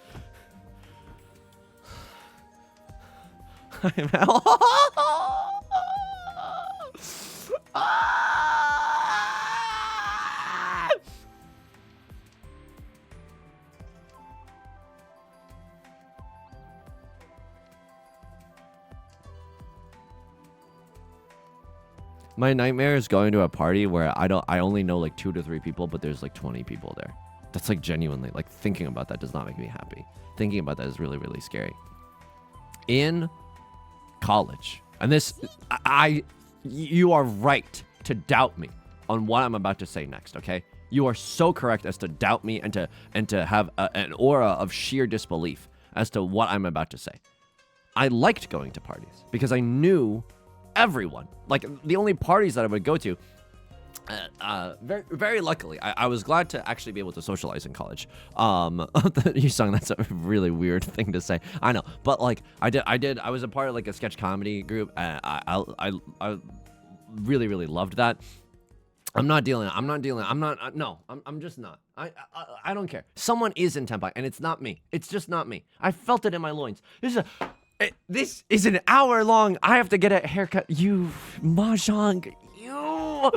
My nightmare is going to a party where I only know like 2 to 3 people, but there's like 20 people there. That's like genuinely, like thinking about that does not make me happy. Thinking about that is really, really scary. In college, and this, you are right to doubt me on what I'm about to say next, okay? You are so correct as to doubt me and to have an aura of sheer disbelief as to what I'm about to say. I liked going to parties because I knew everyone. Like the only parties that I would go to, very, very luckily, I was glad to actually be able to socialize in college. Yusong, that's a really weird thing to say. I know, but like I was a part of like a sketch comedy group. And I really, really loved that. I'm just not. I don't care. Someone is in Tenpai, and it's not me. It's just not me. I felt it in my loins. This is an hour long. I have to get a haircut. You, Mahjong, you.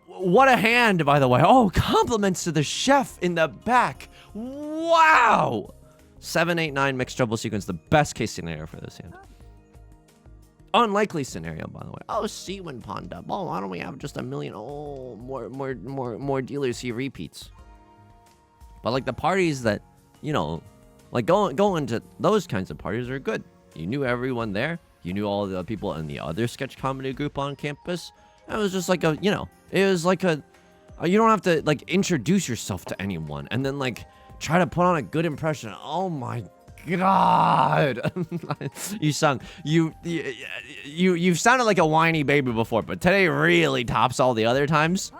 What a hand, by the way. Oh, compliments to the chef in the back. Wow. 7, 8, 9 mixed double sequence. The best case scenario for this hand. Unlikely scenario, by the way. Oh, Seawind pawned up. Oh, why don't we have just a million? Oh, more dealers he repeats. But like the parties that, you know, like going to those kinds of parties are good. You knew everyone there. You knew all the people in the other sketch comedy group on campus. It was just like it was like you don't have to like introduce yourself to anyone and then like try to put on a good impression. Oh my God. You've sounded like a whiny baby before, but today really tops all the other times.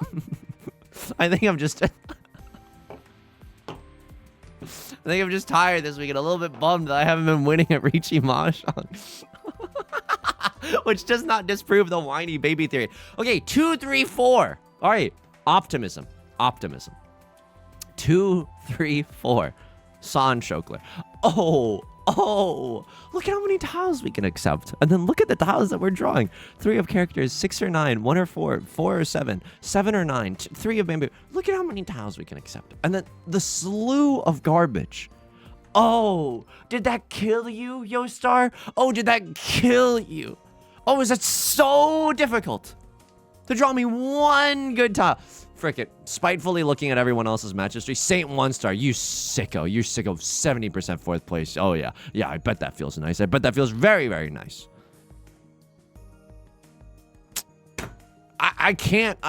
I think I'm just... I think I'm just tired this week and a little bit bummed that I haven't been winning at Riichi Mahjong. Which does not disprove the whiny baby theory. Okay, 2, 3, 4. All right, optimism. Optimism. 2, 3, 4. San Shokler. Oh, look at how many tiles we can accept. And then look at the tiles that we're drawing. 3 of characters, 6 or 9, 1 or 4, 4 or 7, 7 or 9, 3 of bamboo. Look at how many tiles we can accept. And then the slew of garbage. Oh, did that kill you, Yostar? Oh, did that kill you? Oh, is that so difficult to draw me one good tile? Frick it. Spitefully looking at everyone else's match history. Saint 1-star, you sicko. You're sicko. 70% 4th place. Oh, yeah. Yeah, I bet that feels nice. I bet that feels very, very nice. I can't.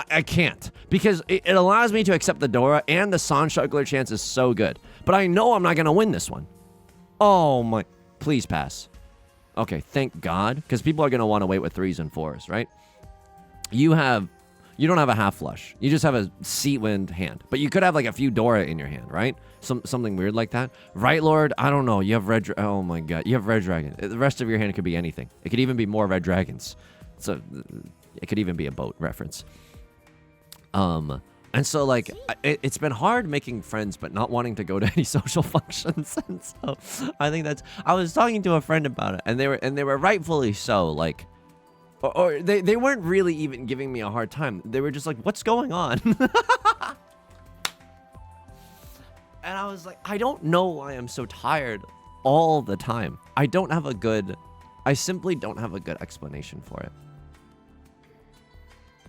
Because it allows me to accept the Dora, and the San Shokler chance is so good. But I know I'm not going to win this one. Oh, my. Please pass. Okay, thank God. Because people are going to want to wait with 3s and 4s, right? You don't have a half flush. You just have a seat wind hand. But you could have like a few Dora in your hand, right? Something weird like that. Right, Lord? I don't know. You have red... Oh, my God. You have red dragon. The rest of your hand could be anything. It could even be more red dragons. So it could even be a boat reference. And so, like, it's been hard making friends, but not wanting to go to any social functions. And so I think that's... I was talking to a friend about it, and they were rightfully so, like... Or they weren't really even giving me a hard time. They were just like, what's going on? And I was like, I don't know why I'm so tired all the time. I simply don't have a good explanation for it.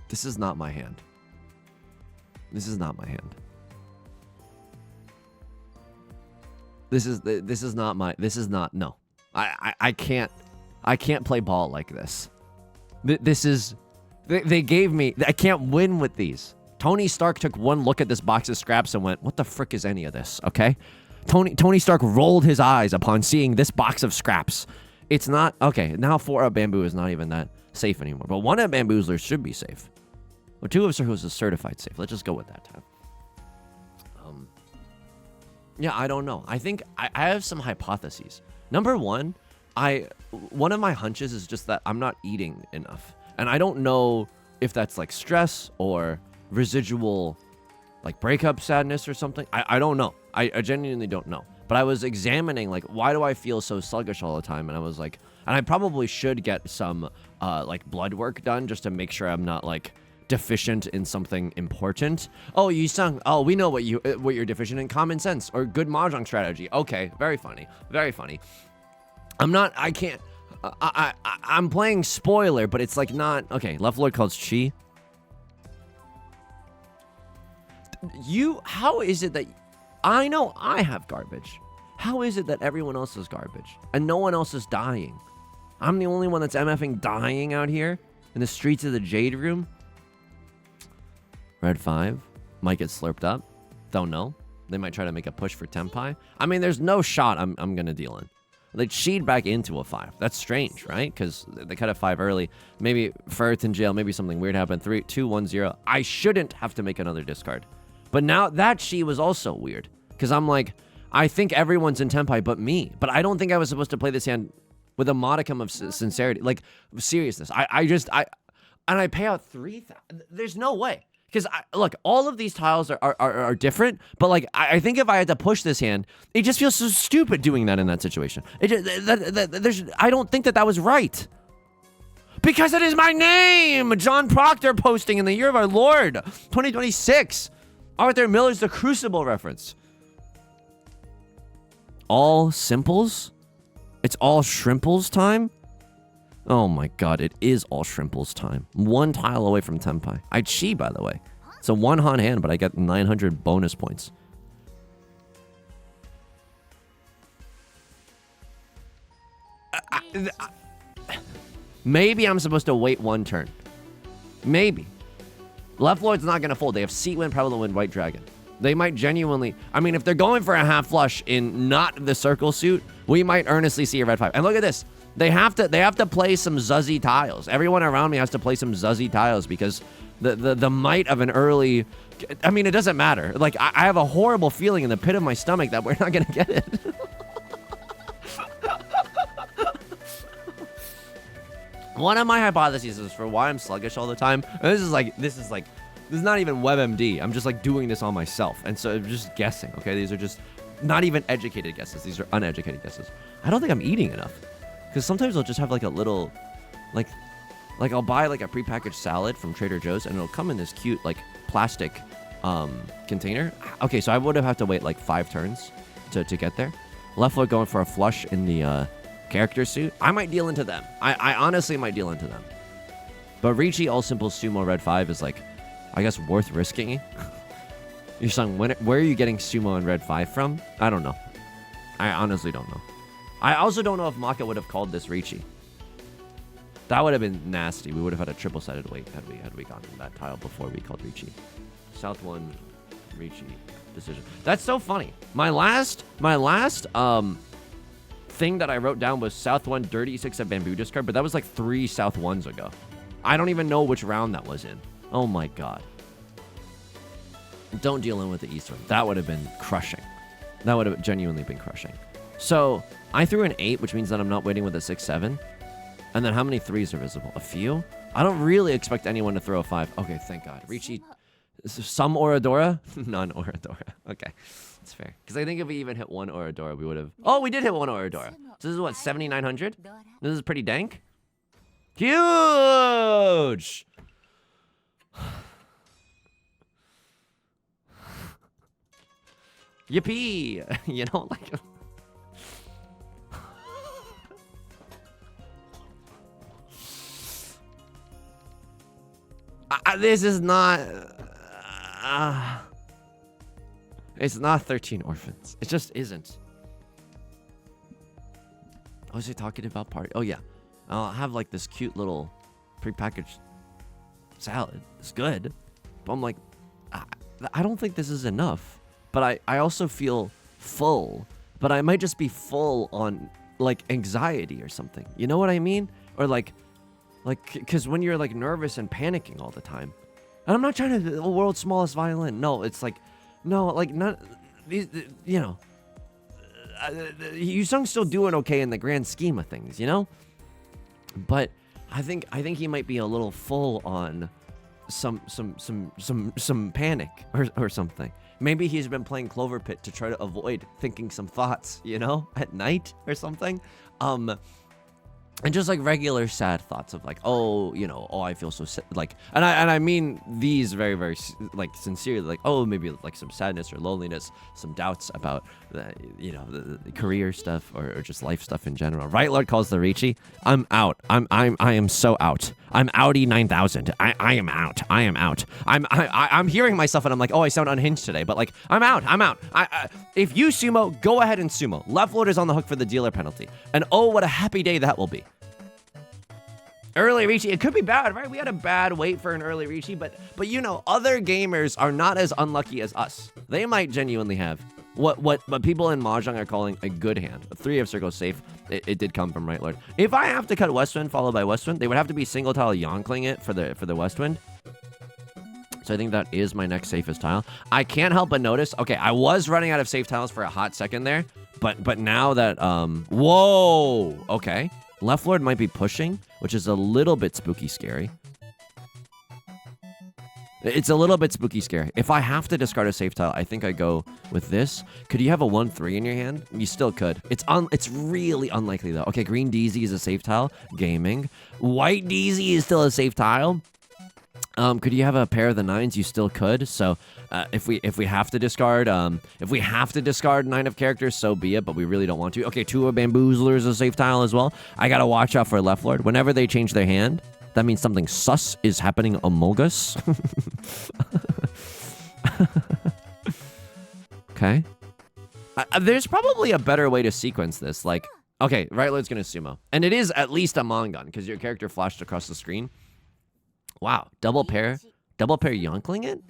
This is not my hand. This is not my hand. This is not, no. I can't play ball like this. They gave me, I can't win with these. Tony Stark took one look at this box of scraps and went, what the frick is any of this, okay? Tony Stark rolled his eyes upon seeing this box of scraps. It's not, okay, now 4 of bamboo is not even that safe anymore. But 1 of bamboozlers should be safe. Well, 2 of circles is certified safe. Let's just go with that time. Yeah, I don't know. I think I have some hypotheses. Number 1, one of my hunches is just that I'm not eating enough. And I don't know if that's like stress or residual like breakup sadness or something. I don't know. I genuinely don't know. But I was examining like, why do I feel so sluggish all the time? And I was like, and I probably should get some like blood work done just to make sure I'm not like deficient in something important. Oh, Yusong. Oh, we know what you're deficient in. Common sense or good mahjong strategy. Okay, very funny. Very funny. I'm playing spoiler, but it's like not... Okay, left lord calls Chi. How is it that... I know I have garbage. How is it that everyone else is garbage? And no one else is dying? I'm the only one that's MFing dying out here in the streets of the Jade Room? Red 5. Might get slurped up. Don't know. They might try to make a push for Tenpai. I mean, there's no shot I'm going to deal in. They cheat back into a 5. That's strange, right? Because they cut a 5 early. Maybe Furth in jail. Maybe something weird happened. 3, 2, 1, 0. I shouldn't have to make another discard. But now that Chi was also weird. Because I'm like, I think everyone's in Tenpai but me. But I don't think I was supposed to play this hand with a modicum of sincerity. Like, seriousness. And I pay out 3,000. There's no way. Because, look, all of these tiles are different, but, like, I think if I had to push this hand, it just feels so stupid doing that in that situation. I don't think that was right. Because it is my name! John Proctor posting in the year of our Lord, 2026. Arthur Miller's The Crucible reference. All simples? It's all shrimples time? Oh my god, it is all shrimples time. 1 tile away from Tenpai. I chi, by the way. It's a 1 Han hand, but I get 900 bonus points. Maybe I'm supposed to wait 1 turn. Maybe. Left Lord's not going to fold. They have Seat Wind, Prevalent Wind, White Dragon. They might genuinely... I mean, if they're going for a half flush in not the circle suit, we might earnestly see a red 5. And look at this. They have to play some zuzzy tiles. Everyone around me has to play some zuzzy tiles because the might of an early. I mean, it doesn't matter. Like, I have a horrible feeling in the pit of my stomach that we're not gonna get it. One of my hypotheses is for why I'm sluggish all the time. And this is not even WebMD. I'm just like doing this on myself, and so I'm just guessing. Okay, these are just not even educated guesses. These are uneducated guesses. I don't think I'm eating enough, because sometimes I'll just have like a little, like I'll buy like a prepackaged salad from Trader Joe's, and it'll come in this cute like plastic container. Okay, so I would have had to wait like 5 turns to get there. Left foot going for a flush in the character suit. I might deal into them. I honestly might deal into them. But Riichi all simple sumo red 5 is like, I guess, worth risking. Yusong, where are you getting sumo and red 5 from? I don't know. I honestly don't know. I also don't know if Maka would have called this Riichi. That would have been nasty. We would have had a triple-sided weight had we gotten that tile before we called Riichi. South 1, Riichi decision. That's so funny. My last thing that I wrote down was South 1 dirty 6 at bamboo discard, but that was like 3 South 1s ago. I don't even know which round that was in. Oh my god. Don't deal in with the East one. That would have been crushing. That would have genuinely been crushing. So I threw an 8, which means that I'm not waiting with a 6-7. And then how many 3s are visible? A few? I don't really expect anyone to throw a 5. Okay, thank god. Riichi, some Oradora? None Oradora. Okay, that's fair. Because I think if we even hit 1 Oradora, we would have... Oh, we did hit 1 Oradora. So this is what, 7,900? This is pretty dank. Huge! Yippee! You know, like... this is not... it's not 13 orphans. It just isn't. What was he talking about? Party? Oh, yeah. I'll have, like, this cute little prepackaged salad. It's good. But I'm like, I don't think this is enough. But I also feel full. But I might just be full on, like, anxiety or something. You know what I mean? Or, like, because when you're, like, nervous and panicking all the time. And I'm not trying to the world's smallest violin. No, it's like, no, like, not, these, you know. Yusung's still doing okay in the grand scheme of things, you know? But I think he might be a little full on some panic or something. Maybe he's been playing Clover Pit to try to avoid thinking some thoughts, you know, at night or something. And just like regular sad thoughts of like, oh, you know, oh, I feel so like, and I mean these very, very like sincerely, like, oh, maybe like some sadness or loneliness, some doubts about the, you know, the career stuff or just life stuff in general. Right Lord calls the Riichi. I'm out. I am so out. I'm outie 9000. I am out. I am out. I'm hearing myself and I'm like, oh, I sound unhinged today, but like, I'm out. If you sumo, go ahead and sumo. Left Lord is on the hook for the dealer penalty. And oh, what a happy day that will be. Early Riichi, it could be bad, right? We had a bad wait for an early Riichi, but you know, other gamers are not as unlucky as us. They might genuinely have what people in Mahjong are calling a good hand. A 3 of circle safe. It did come from Right Lord. If I have to cut Westwind followed by Westwind, they would have to be single tile yonkling it for the Westwind. So I think that is my next safest tile. I can't help but notice. Okay, I was running out of safe tiles for a hot second there, but now that whoa, okay. Left Lord might be pushing, which is a little bit spooky scary. It's a little bit spooky scary. If I have to discard a safe tile, I think I go with this. Could you have a 1-3 in your hand? You still could. It's really unlikely though. Okay, green DZ is a safe tile. Gaming. White DZ is still a safe tile. Could you have a pair of the 9s? You still could. So if we have to discard 9 of characters, so be it. But we really don't want to. Okay, 2 of Bamboozler is a safe tile as well. I gotta watch out for Left Lord. Whenever they change their hand, that means something sus is happening among us. Okay. There's probably a better way to sequence this. Like, okay, Right Lord's gonna sumo, and it is at least a Mongon because your character flashed across the screen. Wow, double pair yonkling it?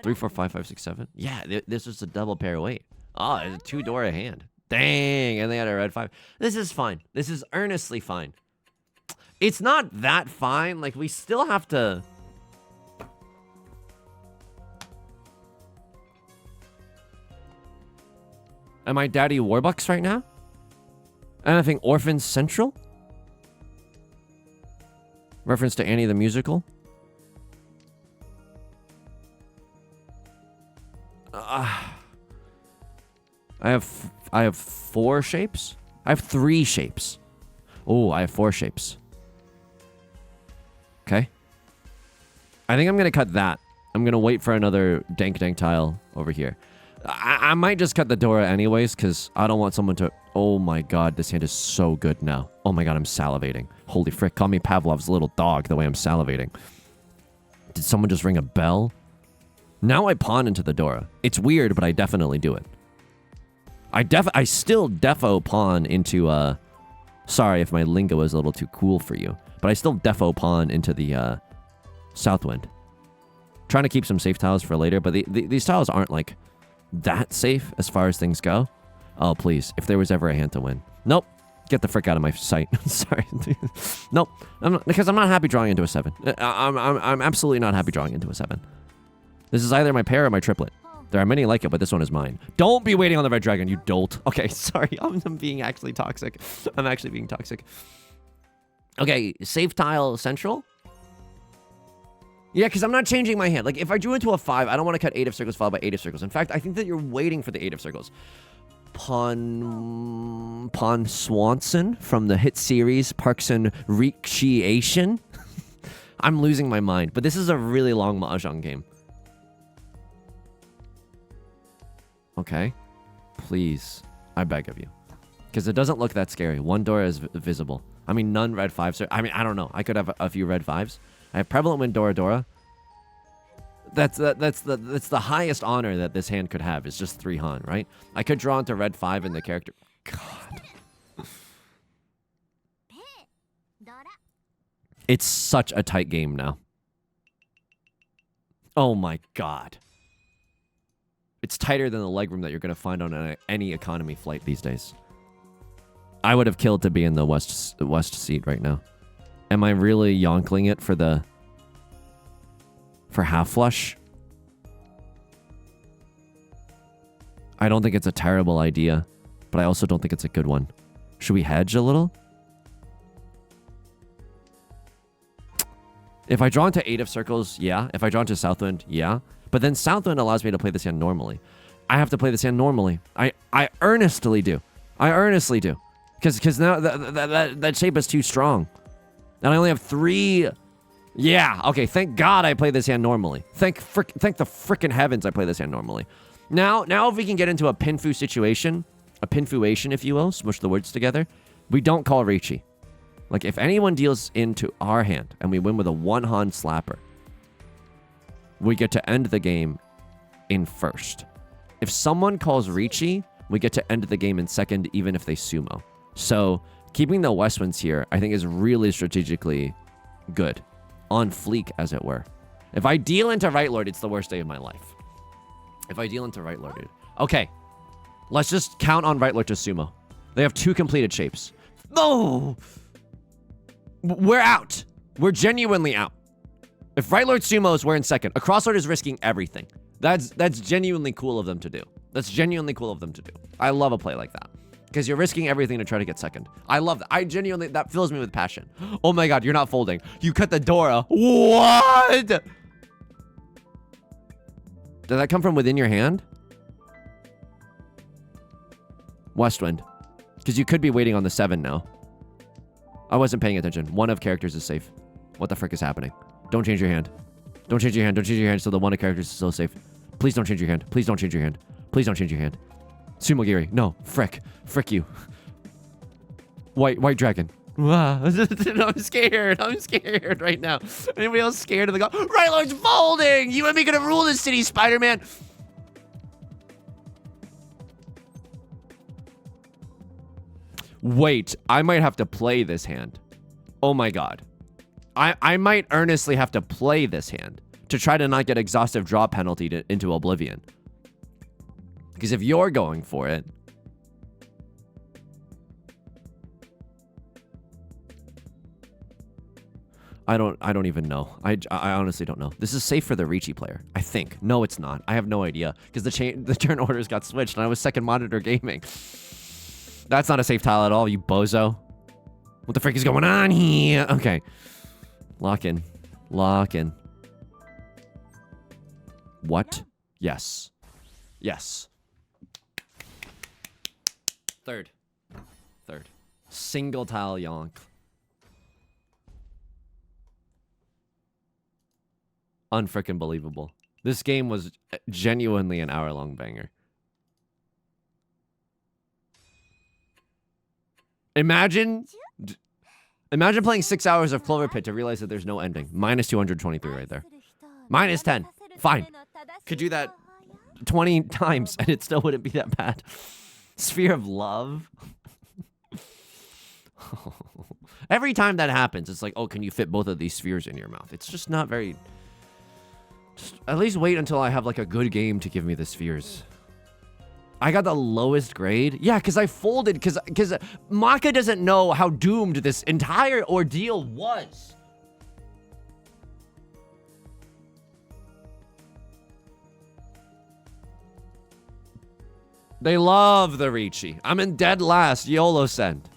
3, 4, 5, 5, 6, 7. Yeah, this is a double pair weight. Oh, it's a 2 Dora hand. Dang, and they had a red 5. This is fine. This is earnestly fine. It's not that fine. Like, we still have to Am I Daddy Warbucks right now? Am I think Orphans Central? Reference to Annie the Musical? I have 4 shapes? I have 3 shapes. Oh, I have 4 shapes. Okay. I think I'm going to cut that. I'm going to wait for another dank tile over here. I might just cut the Dora anyways, because I don't want someone to... Oh my god, this hand is so good now. Oh my god, I'm salivating. Holy frick, call me Pavlov's little dog the way I'm salivating. Did someone just ring a bell? Now I pawn into the Dora. It's weird, but I definitely do it. I still defo pawn into... Sorry if my lingo is a little too cool for you, but I still defo pawn into the Southwind. Trying to keep some safe tiles for later, but these tiles aren't like... that safe as far as things go. Oh, please. If there was ever a hand to win. Nope. Get the frick out of my sight. Sorry. Nope. Because I'm not happy drawing into a 7. I'm absolutely not happy drawing into a 7. This is either my pair or my triplet. There are many like it, but this one is mine. Don't be waiting on the red dragon, you dolt. Okay, sorry. I'm being actually toxic. I'm actually being toxic. Okay, safe tile central. Yeah, because I'm not changing my hand. Like, if I drew into a 5, I don't want to cut 8 of circles followed by 8 of circles. In fact, I think that you're waiting for the 8 of circles. Pawn Swanson from the hit series Parks and Recreation. I'm losing my mind. But this is a really long Mahjong game. Okay. Please. I beg of you. Because it doesn't look that scary. 1 Dora is visible. I mean, none red 5s. I mean, I don't know. I could have a few red 5s. I have Prevalent Wind Dora. That's the highest honor that this hand could have. Is just 3 Han, right? I could draw into red 5 in the character. God. It's such a tight game now. Oh my god. It's tighter than the legroom that you're going to find on any economy flight these days. I would have killed to be in the west seat right now. Am I really yonkling it for half flush? I don't think it's a terrible idea, but I also don't think it's a good one. Should we hedge a little? If I draw into 8 of circles, yeah. If I draw into Southwind, yeah. But then Southwind allows me to play this hand normally. I have to play this hand normally. I earnestly do. I earnestly do. Because now that shape is too strong. And I only have 3... Yeah, okay, thank God I play this hand normally. Thank the frickin' heavens I play this hand normally. Now if we can get into a pinfu situation, a pinfuation, if you will, smush the words together, we don't call Riichi. Like, if anyone deals into our hand and we win with a 1 Han slapper, we get to end the game in first. If someone calls Riichi, we get to end the game in second, even if they sumo. So, keeping the West Winds here, I think, is really strategically good. On fleek, as it were. If I deal into Right Lord, it's the worst day of my life. If I deal into Right Lord, dude. Okay. Let's just count on Right Lord to sumo. They have 2 completed shapes. No! We're out. We're genuinely out. If Right Lord sumos, we're in second. A Crosslord is risking everything. That's genuinely cool of them to do. That's genuinely cool of them to do. I love a play like that. Because you're risking everything to try to get second. I love that. I genuinely, that fills me with passion. Oh my god, you're not folding. You cut the Dora. What? Did that come from within your hand? Westwind. Because you could be waiting on the 7 now. I wasn't paying attention. 1 of characters is safe. What the frick is happening? Don't change your hand. Don't change your hand. Don't change your hand so the 1 of characters is still safe. Please don't change your hand. Please don't change your hand. Please don't change your hand. Sumo Giri. No. Frick. Frick you. White dragon. I'm scared. I'm scared right now. Anybody else scared of the god? Right Lord's folding! You and me gonna rule this city, Spider-Man! Wait, I might have to play this hand. Oh my god. I might earnestly have to play this hand to try to not get exhaustive draw penalty into oblivion. Because if you're going for it... I don't even know. I honestly don't know. This is safe for the Riichi player, I think. No, it's not. I have no idea because the turn orders got switched and I was second monitor gaming. That's not a safe tile at all, you bozo. What the frick is going on here? Okay. Lock in. Lock in. What? Yes. Yes. Third. Single tile yonk. Unfrickin' believable. This game was genuinely an hour-long banger. Imagine playing 6 hours of Clover Pit to realize that there's no ending. Minus 223 right there. Minus 10. Fine. Could do that 20 times and it still wouldn't be that bad. Sphere of love. Every time that happens, it's like, oh, can you fit both of these spheres in your mouth? It's just not very... Just at least wait until I have like a good game to give me the spheres. I got the lowest grade. Yeah, because I folded because Maka doesn't know how doomed this entire ordeal was. They love the Riichi. I'm in dead last. YOLO send.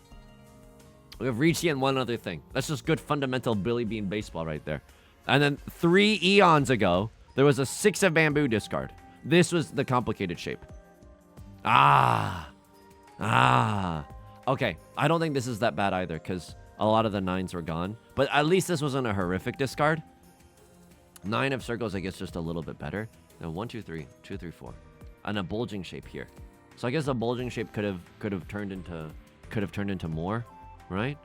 We have Riichi and one other thing. That's just good fundamental Billy Bean baseball right there. And then 3 eons ago, there was a 6 of bamboo discard. This was the complicated shape. Okay, I don't think this is that bad either because a lot of the 9s were gone. But at least this wasn't a horrific discard. 9 of circles, I guess, just a little bit better. Now 1, 2, 3, 2, 3, 4, and a bulging shape here. So I guess a bulging shape could have turned into more, right?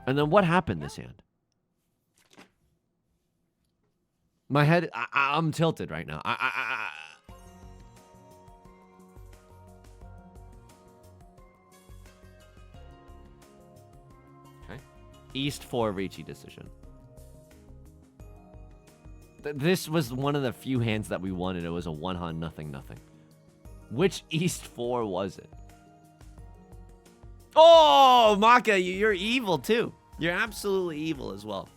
And then what happened this hand? My head, I'm tilted right now. Okay. East 4 Riichi decision. This was one of the few hands that we won, and it was a 1-han nothing. Which East 4 was it? Oh, Maka, you're evil too. You're absolutely evil as well.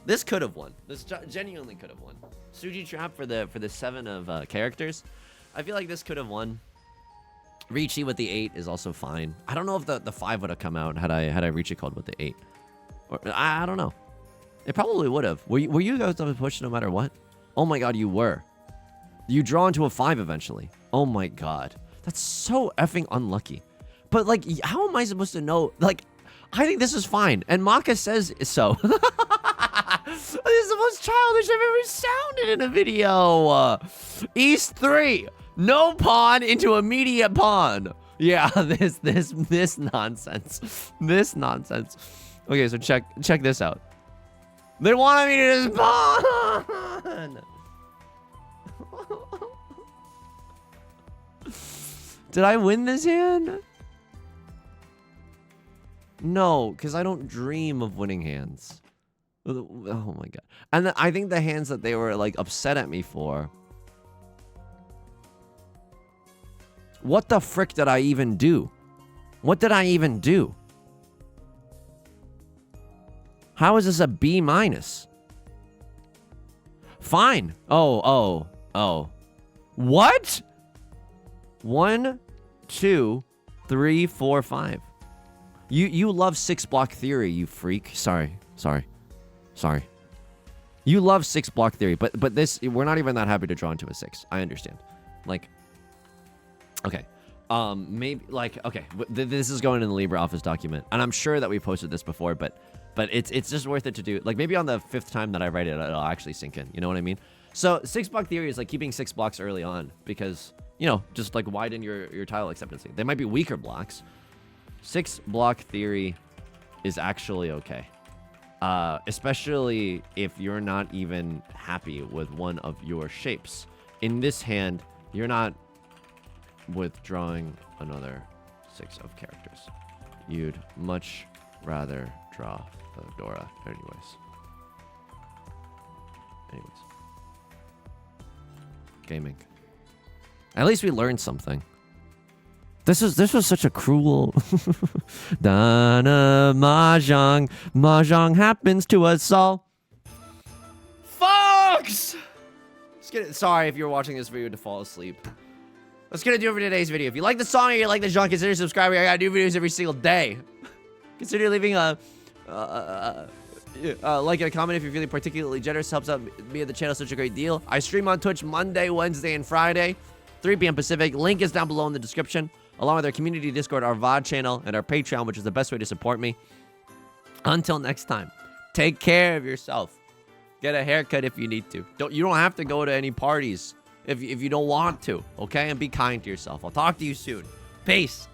This could have won. This genuinely could have won. Suji Trap for the 7 of characters. I feel like this could have won. Riichi with the 8 is also fine. I don't know if the 5 would have come out had I Riichi called with the 8. Or I don't know. It probably would have. Were you guys to push no matter what? Oh my god, you were. You draw into a 5 eventually. Oh my god. That's so effing unlucky. But like, how am I supposed to know? Like, I think this is fine. And Maka says so. This is the most childish I've ever sounded in a video. East 3. No pawn into immediate pawn. Yeah, this nonsense. This nonsense. Okay, so check this out. They wanted me to just pawn. Did I win this hand? No, because I don't dream of winning hands. Oh my god. And I think the hands that they were like upset at me for. What the frick did I even do? What did I even do? How is this a B minus? Fine. Oh. What? 1, 2, 3, 4, 5. You love 6 block theory, you freak. Sorry. You love 6 block theory, but this, we're not even that happy to draw into a 6. I understand. Like, okay. Maybe like, okay, this is going in the LibreOffice document, and I'm sure that we posted this before, but it's just worth it to do. Like, maybe on the 5th time that I write it, it'll actually sink in. You know what I mean? So 6 block theory is like keeping 6 blocks early on because, you know, just like widen your tile acceptancy. They might be weaker blocks. 6 block theory is actually okay. Especially if you're not even happy with one of your shapes. In this hand, you're not withdrawing another 6 of characters. You'd much rather draw Fedora anyways. Gaming. At least we learned something. This was such a cruel. Dana Mahjong. Mahjong happens to us all. Folks! Sorry if you're watching this video to fall asleep. That's gonna do it for today's video. If you like the song or you like the genre, consider subscribing. I got new videos every single day. Consider leaving a like and a comment if you're feeling particularly generous. Helps out me and the channel such a great deal. I stream on Twitch Monday, Wednesday, and Friday, 3 p.m. Pacific. Link is down below in the description, along with our community Discord, our VOD channel, and our Patreon, which is the best way to support me. Until next time, take care of yourself. Get a haircut if you need to. You don't have to go to any parties if you don't want to, okay? And be kind to yourself. I'll talk to you soon. Peace.